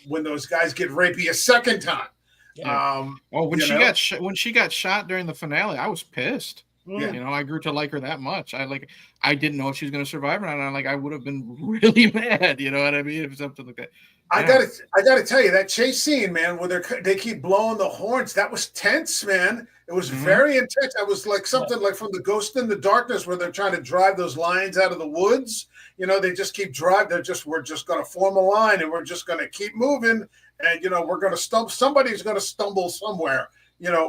when those guys get rapey a second time. Yeah. When she got shot during the finale, I was pissed. Yeah. I grew to like her that much. I didn't know if she was going to survive or not. I would have been really mad. You know what I mean? If something like that. Yeah. I gotta tell you, that chase scene, man, where they keep blowing the horns, that was tense, man. It was very intense. I was like something like from The Ghost in the Darkness, where they're trying to drive those lions out of the woods. They just keep driving. We're just going to form a line, and we're just going to keep moving. And, we're going to stumble. Somebody's going to stumble somewhere,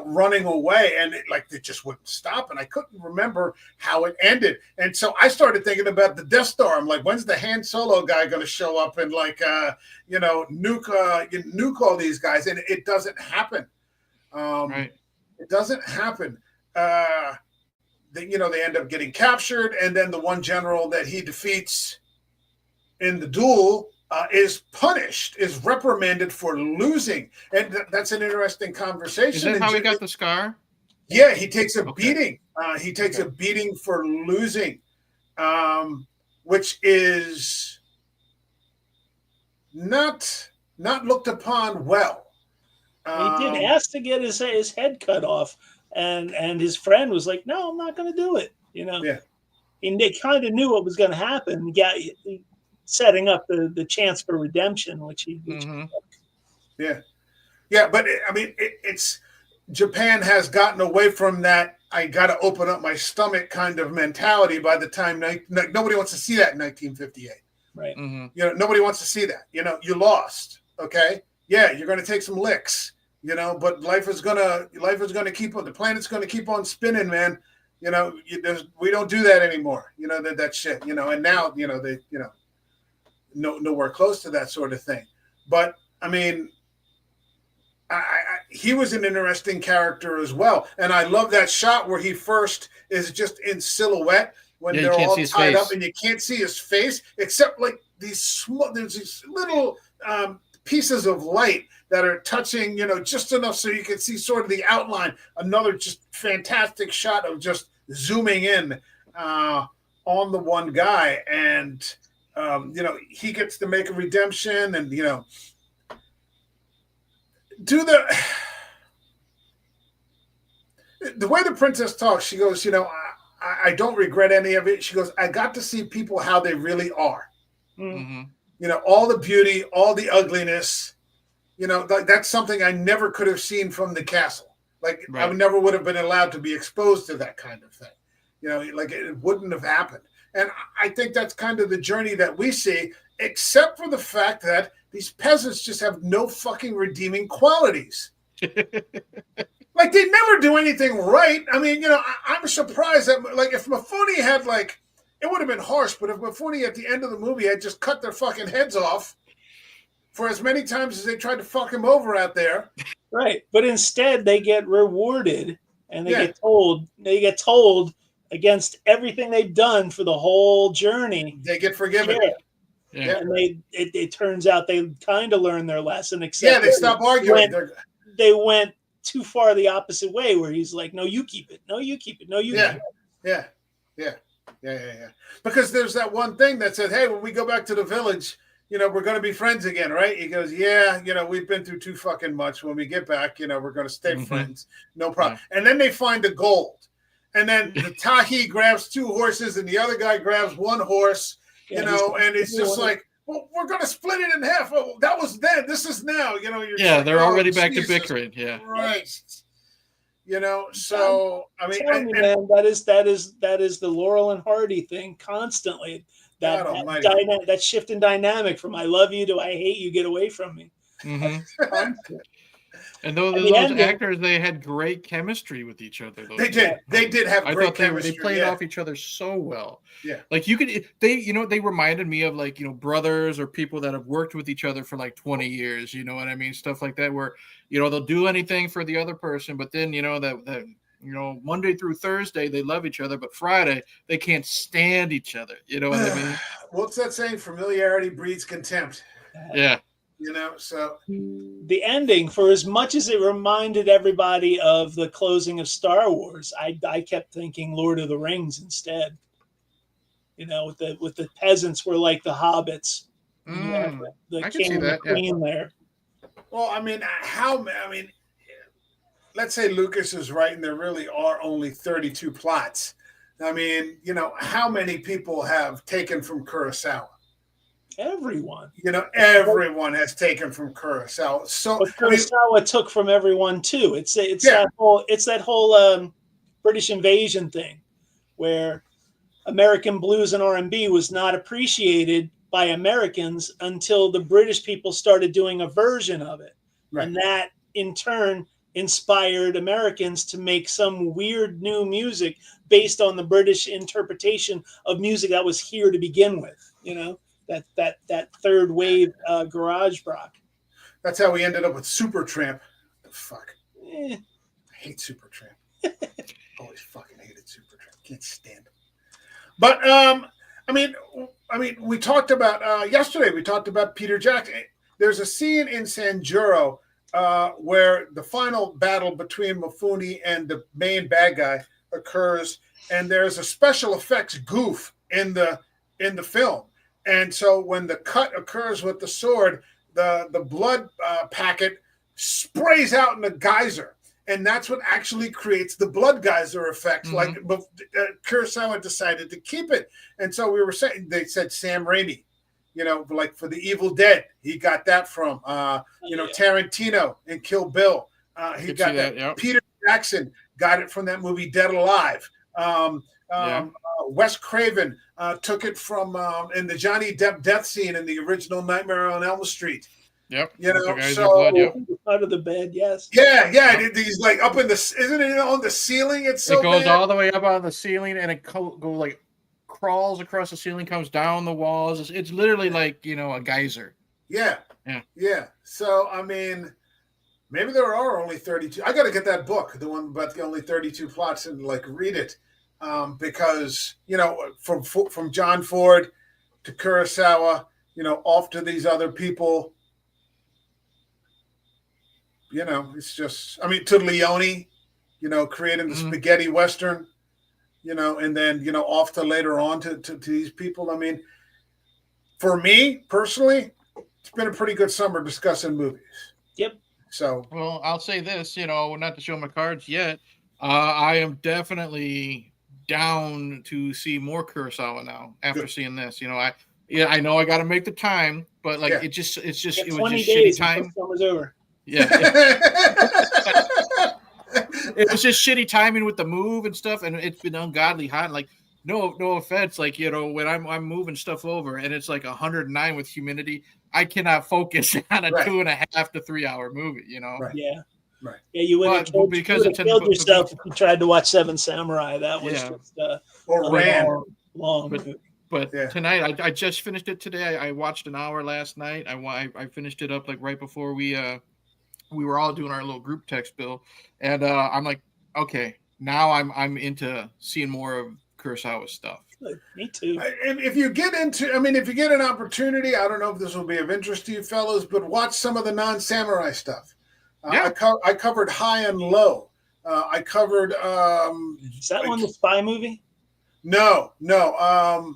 running away. And it just wouldn't stop. And I couldn't remember how it ended. And so I started thinking about the Death Star. I'm like, when's the Han Solo guy going to show up and nuke all these guys? And it doesn't happen. Right. It doesn't happen. They end up getting captured. And then the one general that he defeats in the duel is punished, is reprimanded for losing. And that's an interesting conversation. Is that how he got the scar? Yeah, he takes a beating. He takes a beating for losing, which is not looked upon well. He did ask to get his head cut off, and his friend was like, "No, I'm not going to do it." Yeah. And they kind of knew what was going to happen. Setting up the chance for redemption, which he took. Yeah, but it's Japan has gotten away from that. I got to open up my stomach kind of mentality. By the time nobody wants to see that in 1958, right? Nobody wants to see that. You lost. Okay, yeah, you're going to take some licks. But life is gonna keep on. The planet's going to keep on spinning, man. We don't do that anymore. That shit. And now they nowhere close to that sort of thing. But he was an interesting character as well. And I love that shot where he first is just in silhouette when they're all tied up and you can't see his face except like there's these little pieces of light that are touching, just enough so you can see sort of the outline. Another just fantastic shot of just zooming in on the one guy, and he gets to make a redemption, and do the way the princess talks. She goes, I don't regret any of it. She goes, I got to see people how they really are. Mm-hmm. All the beauty, all the ugliness. That's something I never could have seen from the castle. Right. I never would have been allowed to be exposed to that kind of thing. It wouldn't have happened. And I think that's kind of the journey that we see, except for the fact that these peasants just have no fucking redeeming qualities. They never do anything right. I mean, I'm surprised that, if Mifune had, it would have been harsh, but if Mifune at the end of the movie had just cut their fucking heads off for as many times as they tried to fuck him over out there. Right. But instead they get rewarded, and they get told against everything they've done for the whole journey. They get forgiven. Yeah. And it turns out they kind of learned their lesson, except they stop arguing. They went too far the opposite way, where he's like, no, you keep it. No, you keep it. No, you keep it. Yeah. Because there's that one thing that says, hey, when we go back to the village, we're going to be friends again, right? He goes, yeah, we've been through too fucking much. When we get back, we're going to stay friends. No problem. Yeah. And then they find the gold. And then the Tahei grabs 2 horses and the other guy grabs 1 horse, and it's just like, well, we're going to split it in half. Oh, that was then. This is now. They're already back to bickering. Yeah. Right. So, I mean, man, that is the Laurel and Hardy thing constantly. That shift in dynamic from I love you to I hate you, get away from me. Mm-hmm. And those actors, they had great chemistry with each other. They did. They did have great chemistry. They played off each other so well. Yeah. They reminded me of brothers or people that have worked with each other for 20 years. You know what I mean? Stuff like that, where, they'll do anything for the other person, but then, that Monday through Thursday, they love each other, but Friday, they can't stand each other. You know what I mean? What's that saying? Familiarity breeds contempt. Yeah. So the ending, for as much as it reminded everybody of the closing of Star Wars, I kept thinking Lord of the Rings instead. With the peasants were like the hobbits. The king and the queen there. Well, let's say Lucas is right, and there really are only 32 plots. I mean, how many people have taken from Kurosawa? Everyone. Everyone has taken from Kurosawa. So but Kurosawa took from everyone too. It's that whole British invasion thing, where American blues and R&B was not appreciated by Americans until the British people started doing a version of it. Right. And that in turn inspired Americans to make some weird new music based on the British interpretation of music that was here to begin with, that third wave garage rock. That's how we ended up with Supertramp. The fuck. I hate Supertramp. Always fucking hated Supertramp. Can't stand them. But we talked about yesterday. We talked about Peter Jackson. There's a scene in Sanjuro where the final battle between Mifune and the main bad guy occurs, and there's a special effects goof in the film. And so when the cut occurs with the sword, the blood packet sprays out in a geyser. And that's what actually creates the blood geyser effect. Mm-hmm. Kurosawa decided to keep it. And so we were saying, they said Sam Raimi, for the Evil Dead, he got that from, Tarantino in Kill Bill. He got that. Yep. Peter Jackson got it from that movie Dead Alive. Wes Craven took it from in the Johnny Depp death scene in the original Nightmare on Elm Street. Yep. Out of the bed, yes. Yeah. He's up in isn't it on the ceiling? It goes all the way up on the ceiling, and it crawls across the ceiling, comes down the walls. It's literally a geyser. Yeah. So maybe there are only 32. I got to get that book, the one about the only 32 plots, and read it. Because from John Ford to Kurosawa, off to these other people, you know, it's just, I mean, to Leone, you know, creating the spaghetti Western, you know, and then, you know, off to later on to these people. I mean, for me personally, it's been a pretty good summer discussing movies. Yep. So, well, I'll say this, you know, not to show my cards yet. I am definitely down to see more Kurosawa now after seeing this. You know, I know I got to make the time, but like it was just 20 shitty days time. Summer's over. Yeah. It was just shitty timing with the move and stuff, and it's been ungodly hot. Like, no offense, like, you know, when I'm moving stuff over and it's like 109 with humidity, I cannot focus on a 2.5 to 3 hour movie. You know, Yeah. Right. Yeah, you would have killed yourself if you tried to watch Seven Samurai. That was just or ran long. But tonight, I just finished it today. I watched an hour last night. I finished it up like right before we were all doing our little group text, Bill, and I'm like, okay, now I'm into seeing more of Kurosawa's stuff. Me too. If you get into, I mean, if you get an opportunity, I don't know if this will be of interest to you fellows, but watch some of the non-samurai stuff. I covered High and Low. I covered. Is that one the spy movie? No.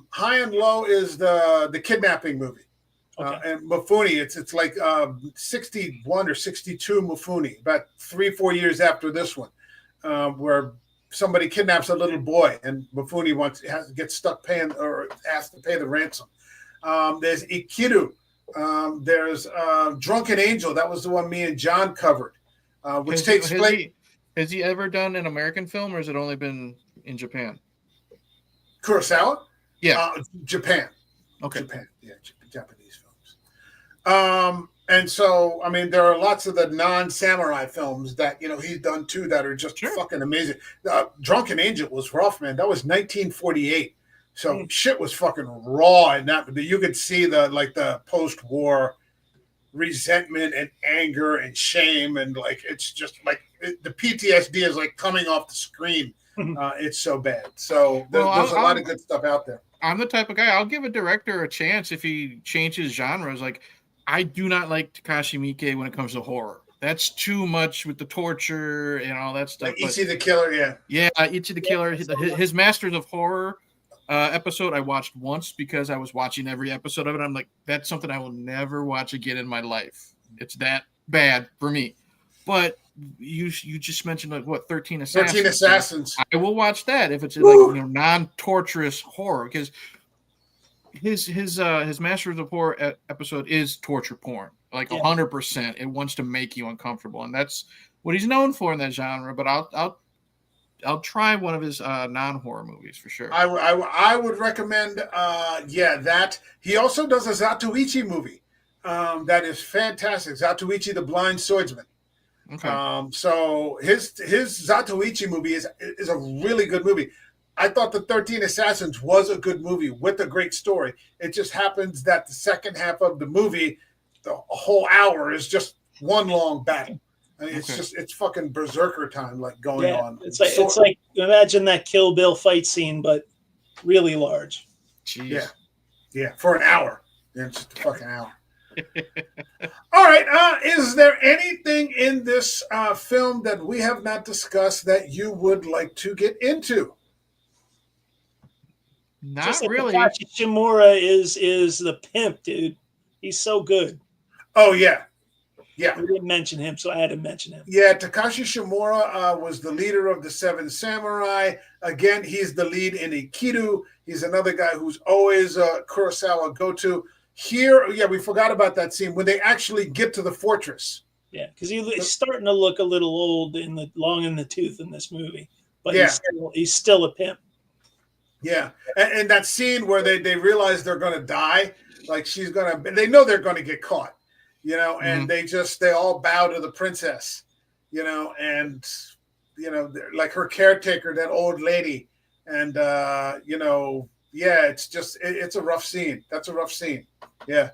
High and Low is the kidnapping movie. Okay. And Mifune, it's like 61 or 62 Mifune, about 3-4 years after this one, where somebody kidnaps a little boy and Mifune gets stuck paying or asked to pay the ransom. There's Ikiru. There's Drunken Angel. That was the one me and John covered, which takes place. Has he ever done an American film, or has it only been in Japan? Kurosawa? Yeah. Japan. Okay. Japan. Yeah, Japanese films. And so, I mean, there are lots of the non-samurai films that, you know, he's done too that are just fucking amazing. Drunken Angel was rough, man. That was 1948. So shit was fucking raw in that. You could see the post-war resentment and anger and shame, and like it's just like the PTSD is like coming off the screen. It's so bad. So there's a lot of good stuff out there. I'm the type of guy, I'll give a director a chance if he changes genres. Like, I do not like Takashi Miike when it comes to horror. That's too much with the torture and all that stuff. Like Ichi the Killer, yeah, Ichi the Killer. His Masters of Horror episode I watched once because I was watching every episode of it. I'm like, that's something I will never watch again in my life. It's that bad for me. But you just mentioned like what 13 Assassins. 13 Assassins. I will watch that if it's like non-torturous horror, because his Masters of Horror episode is torture porn, like 100%. It wants to make you uncomfortable, and that's what he's known for in that genre. But I'll try one of his non-horror movies for sure. I would recommend that. He also does a Zatoichi movie that is fantastic. Zatoichi the Blind Swordsman. Okay. So his Zatoichi movie is a really good movie. I thought the 13 Assassins was a good movie with a great story. It just happens that the second half of the movie, the whole hour is just one long battle. I mean, it's fucking berserker time like going on. It's like imagine that Kill Bill fight scene, but really large. Jeez. Yeah, for an hour. Yeah, it's just a fucking hour. All right. Is there anything in this film that we have not discussed that you would like to get into? Not really. Takashi Shimura is the pimp, dude. He's so good. Oh yeah. Yeah. We didn't mention him, so I had to mention him. Yeah, Takashi Shimura was the leader of the Seven Samurai. Again, he's the lead in Ikiru. He's another guy who's always a Kurosawa go-to. Here, we forgot about that scene when they actually get to the fortress. Yeah, because he's starting to look a little old long in the tooth in this movie. But he's still a pimp. Yeah, and that scene where they realize they're going to die, like they know they're going to get caught, and they all bow to the princess, and, like her caretaker, that old lady, and, it's a rough scene. That's a rough scene. Yeah.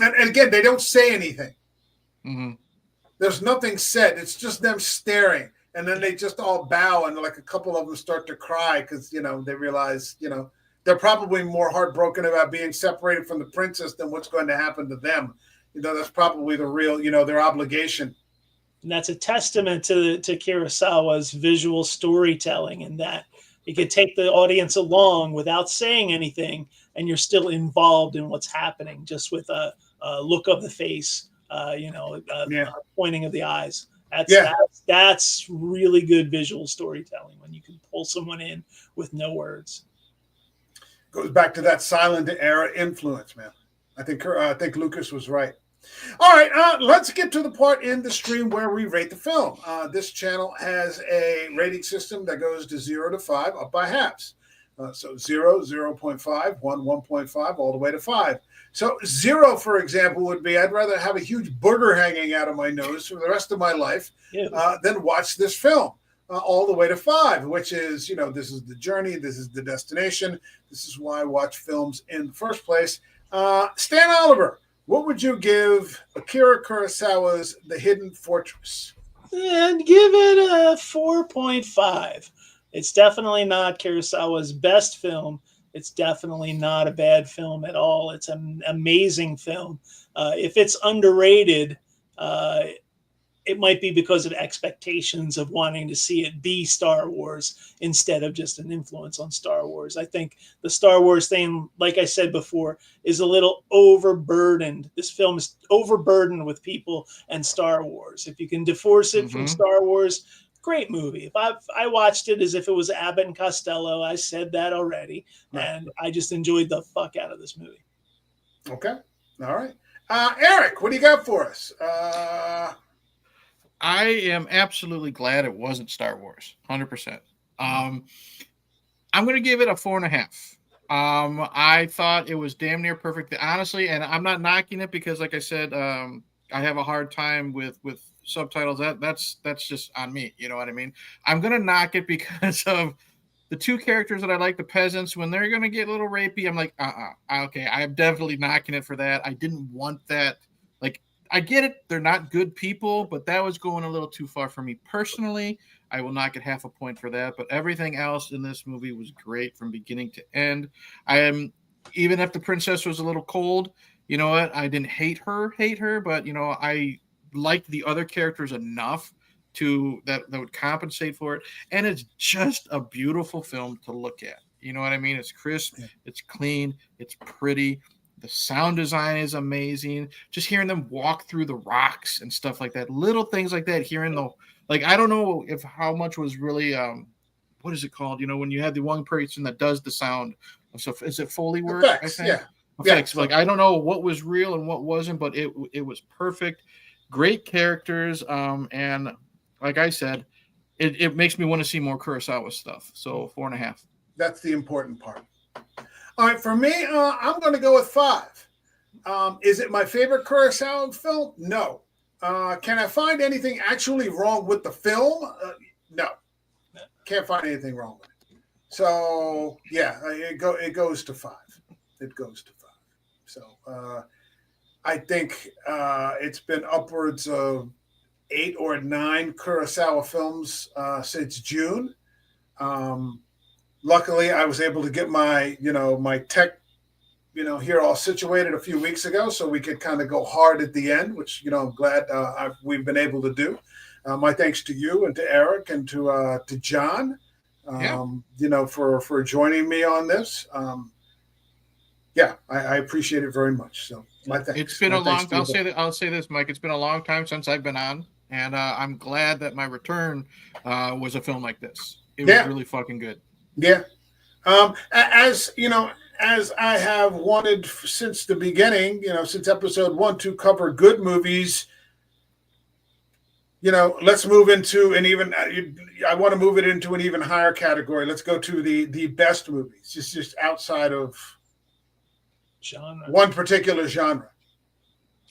And again, they don't say anything. Mm-hmm. There's nothing said. It's just them staring. And then they just all bow, and like a couple of them start to cry because, they realize, they're probably more heartbroken about being separated from the princess than what's going to happen to them. that's probably the real, their obligation. And that's a testament to Kurosawa's visual storytelling, in that you could take the audience along without saying anything, and you're still involved in what's happening just with a look of the face, pointing of the eyes. That's really good visual storytelling, when you can pull someone in with no words. Goes back to that silent era influence, man. I think Lucas was right. All right, let's get to the part in the stream where we rate the film. This channel has a rating system that goes to 0 to 5, up by halves. So 0, 0.5, 1, 1.5, all the way to 5. So 0, for example, would be I'd rather have a huge booger hanging out of my nose for the rest of my life than watch this film. All the way to 5, which is, this is the journey, this is the destination. This is why I watch films in the first place. Stan Oliver, what would you give Akira Kurosawa's The Hidden Fortress? And give it a 4.5. It's definitely not Kurosawa's best film. It's definitely not a bad film at all. It's an amazing film. If it's underrated, it might be because of expectations of wanting to see it be Star Wars instead of just an influence on Star Wars. I think the Star Wars thing, like I said before, is a little overburdened. This film is overburdened with people and Star Wars. If you can divorce it from Star Wars, great movie. If I watched it as if it was Abbott and Costello, I said that already, and I just enjoyed the fuck out of this movie. Okay. All right. Eric, what do you got for us? I am absolutely glad it wasn't Star Wars, 100%. I'm going to give it a 4.5. I thought it was damn near perfect, honestly, and I'm not knocking it because, like I said, I have a hard time with subtitles. That's just on me. You know what I mean? I'm going to knock it because of the two characters that I like, the peasants. When they're going to get a little rapey, I'm like, okay, I'm definitely knocking it for that. I didn't want that. Like, I get it. They're not good people, but that was going a little too far for me personally. I will knock it half a point for that. But everything else in this movie was great from beginning to end. Even if the princess was a little cold, you know what? I didn't hate her, but I liked the other characters enough that would compensate for it. And it's just a beautiful film to look at. You know what I mean? It's crisp, it's clean, it's pretty. The sound design is amazing. Just hearing them walk through the rocks and stuff like that, little things like that. Hearing I don't know how much was really what is it called? When you have the one person that does the sound. So is it Foley work? Effects, I think. Effects. Like I don't know what was real and what wasn't, but it was perfect. Great characters. And like I said, it makes me want to see more Kurosawa stuff. So 4.5. That's the important part. All right, for me, I'm going to go with 5. Is it my favorite Kurosawa film? No. Can I find anything actually wrong with the film? No. Can't find anything wrong with it. So, yeah, it goes to 5. It goes to 5. So, I think it's been upwards of 8 or 9 Kurosawa films since June. Luckily, I was able to get my tech, here all situated a few weeks ago, so we could kind of go hard at the end, which, I'm glad we've been able to do. My thanks to you and to Eric and to John, for joining me on this. I appreciate it very much. So my thanks. It's been I'll say this, Mike. It's been a long time since I've been on, and I'm glad that my return was a film like this. It was really fucking good. Yeah. As I have wanted since the beginning, since episode 1 to cover good movies, let's move into I want to move it into an even higher category. Let's go to the best movies, just outside of genre, one particular genre.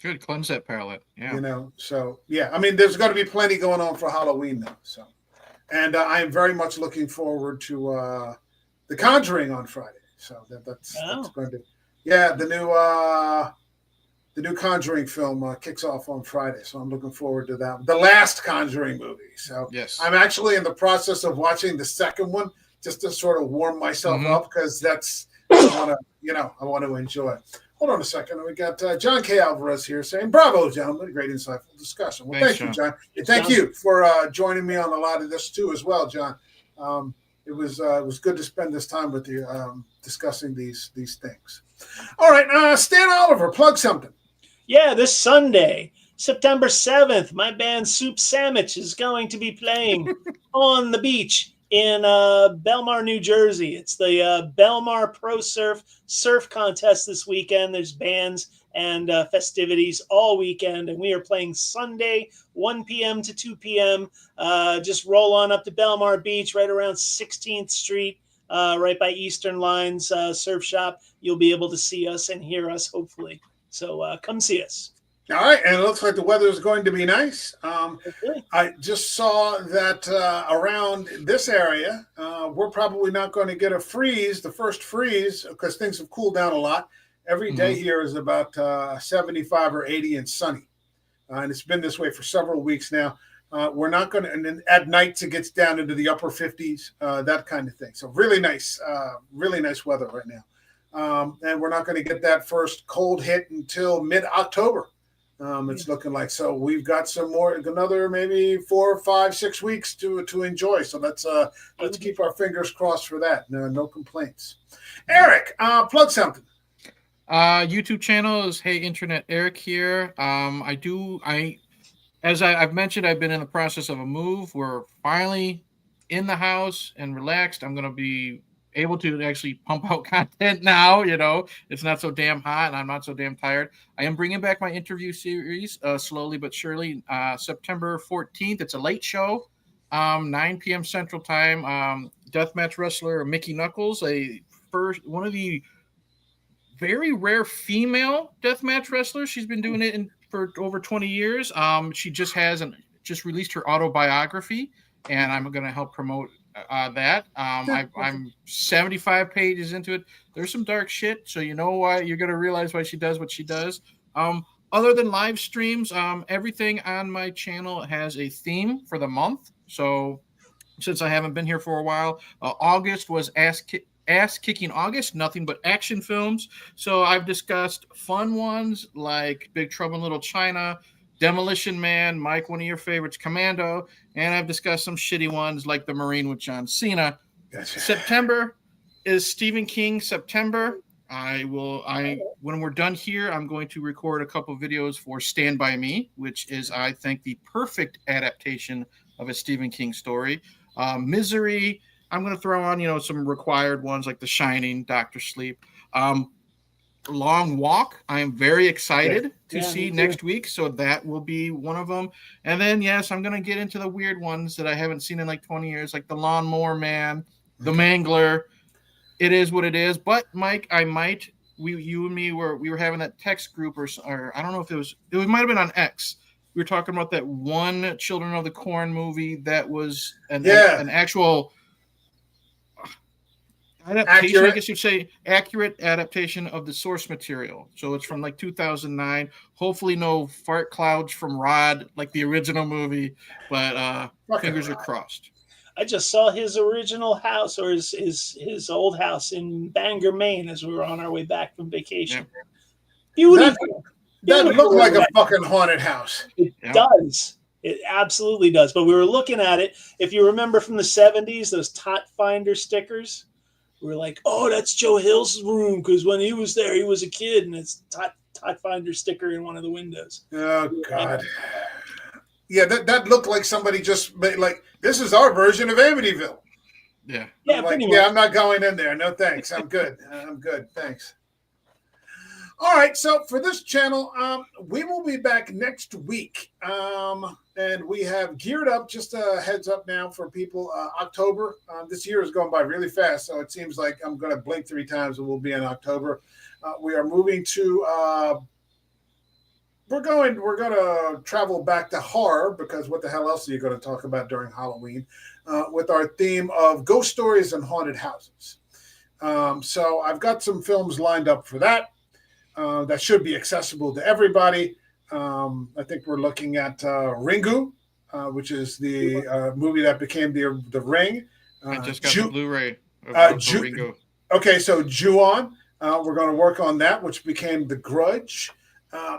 Good, cleanse that palate. Yeah. So yeah, I mean, there's going to be plenty going on for Halloween now. So. And I am very much looking forward to The Conjuring on Friday. So that's going to, the new Conjuring film kicks off on Friday. So I'm looking forward to that. The last Conjuring movie. So yes. I'm actually in the process of watching the second one just to sort of warm myself up because I want to enjoy. Hold on a second. We got John K. Alvarez here saying, "Bravo, gentlemen! Great, insightful discussion." Well, Thanks, thank you, John. And thank you for joining me on a lot of this too, as well, John. It was good to spend this time with you discussing these things. All right, Stan Oliver, plug something. Yeah, this Sunday, September 7th, my band Soup Sandwich is going to be playing on the beach in Belmar, New Jersey. It's the Belmar Pro Surf Contest this weekend. There's bands and festivities all weekend, and we are playing Sunday, 1 p.m. to 2 p.m. Just roll on up to Belmar Beach, right around 16th Street, right by Eastern Line's surf shop. You'll be able to see us and hear us, hopefully. So come see us. All right, and it looks like the weather is going to be nice. I just saw that around this area, we're probably not going to get a freeze, the first freeze, because things have cooled down a lot. Every day here is about 75 or 80 and sunny. And it's been this way for several weeks now. We're not going to, and then at nights it gets down into the upper 50s, that kind of thing. So really nice weather right now. And we're not going to get that first cold hit until mid-October. It's looking like. So we've got some more, another maybe 4, 5, 6 weeks to enjoy. So let's keep our fingers crossed for that. No complaints. Eric, plug something. YouTube channel is Hey Internet Eric here. As I've mentioned, I've been in the process of a move. We're finally in the house and relaxed. I'm going to be able to actually pump out content now. It's not so damn hot and I'm not so damn tired. I am bringing back my interview series slowly but surely. September 14th. It's a late show, 9 p.m. Central Time. Deathmatch wrestler Mickey Knuckles, one of the very rare female deathmatch wrestlers. She's been doing it for over 20 years. She just released her autobiography, and I'm going to help promote that. I'm 75 pages into it. There's some dark shit, so you know why. You're going to realize why she does what she does. Other than live streams, everything on my channel has a theme for the month. So since I haven't been here for a while, August was Ass-Kicking August, nothing but action films. So I've discussed fun ones like Big Trouble in Little China, Demolition Man, Mike, one of your favorites, Commando, and I've discussed some shitty ones like The Marine with John Cena. Gotcha. September is Stephen King September. When we're done here, I'm going to record a couple videos for Stand By Me, which is, I think, the perfect adaptation of a Stephen King story. Misery. I'm going to throw on, some required ones like The Shining, Dr. Sleep. Long Walk. I am very excited to see next week, so that will be one of them. And then, yes, I'm going to get into the weird ones that I haven't seen in like 20 years, like The Lawnmower Man, The Mangler. It is what it is. But, Mike, you and me we were having that text group or I don't know if it might have been on X. We were talking about that one Children of the Corn movie that was an actual adaptation, I guess you'd say, accurate adaptation of the source material. So it's from like 2009. Hopefully no fart clouds from Rod like the original movie, but fingers are crossed. I just saw his original house, or his old house in Bangor, Maine, as we were on our way back from vacation. Yeah. Beautiful. That looked like a fucking haunted house. It does. It absolutely does. But we were looking at it. If you remember from the 70s, those Tot Finder stickers, we were like, oh, that's Joe Hill's room, because when he was there, he was a kid, and it's Tot Finder sticker in one of the windows. Oh, God. Yeah, that looked like somebody just made, like, this is our version of Amityville. Yeah. I'm not going in there. No, thanks. I'm good. Thanks. All right, so for this channel, we will be back next week. And we have geared up, just a heads up now for people, October. This year is going by really fast, so it seems like I'm going to blink 3 times and we'll be in October. We are moving to, we're going to travel back to horror, because what the hell else are you going to talk about during Halloween, with our theme of ghost stories and haunted houses. So I've got some films lined up for that. That should be accessible to everybody. I think we're looking at Ringu, which is the movie that became the Ring. I just got the Blu-ray of Ringu. Okay, so Ju-on, We're going to work on that, which became The Grudge.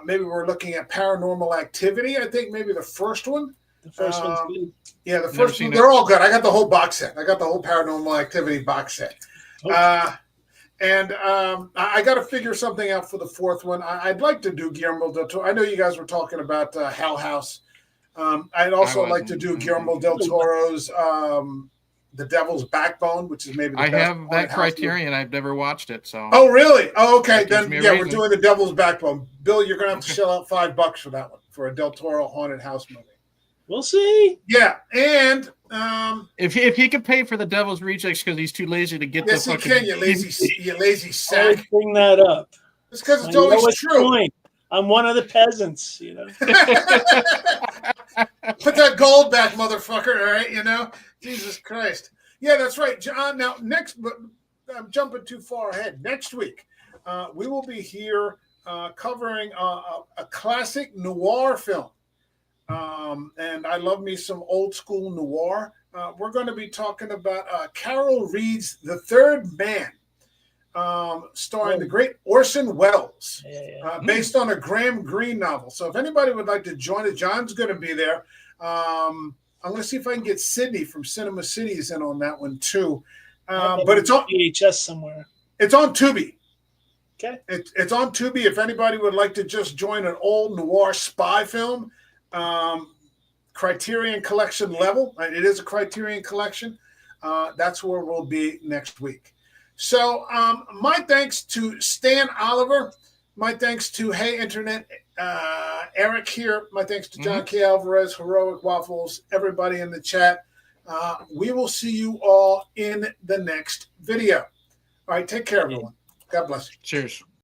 Maybe we're looking at Paranormal Activity. I think maybe the first one. The first one's good. Yeah, the first one. They're all good. I got the whole box set. I got the whole Paranormal Activity box set. Okay. And I got to figure something out for the fourth one. I'd like to do Guillermo del Toro. I know you guys were talking about Hell House. I'd also like to do Guillermo del Toro's The Devil's Backbone, which is maybe the best. I have that Criterion. I've never watched it. So. Oh, really? Oh, okay. Then, yeah, we're doing The Devil's Backbone. Bill, you're going to have to shell out $5 for that one, for a Del Toro haunted house movie. We'll see. Yeah, and if he could pay for The Devil's Rejects because he's too lazy to get yes, the fucking... Yes, he can, you lazy sack. Always bring that up. It's because it's always true. Point. I'm one of the peasants, you know. Put that gold back, motherfucker, all right, you know? Jesus Christ. Yeah, that's right. John, now, next, but I'm jumping too far ahead. Next week, we will be here covering a classic noir film. And I love me some old school noir. We're going to be talking about Carol Reed's The Third Man, starring the great Orson Welles, based on a Graham Greene novel. So if anybody would like to join it, John's going to be there. I'm going to see if I can get Sydney from Cinema Cities in on that one too. But it's on VHS somewhere. It's on Tubi. Okay. It's on Tubi. If anybody would like to just join an old noir spy film, Criterion Collection level. It is a Criterion Collection. That's where we'll be next week. So my thanks to Stan Oliver. My thanks to Hey Internet, Eric here. My thanks to John K. Alvarez, Heroic Waffles, everybody in the chat. We will see you all in the next video. All right, take care, everyone. God bless you. Cheers.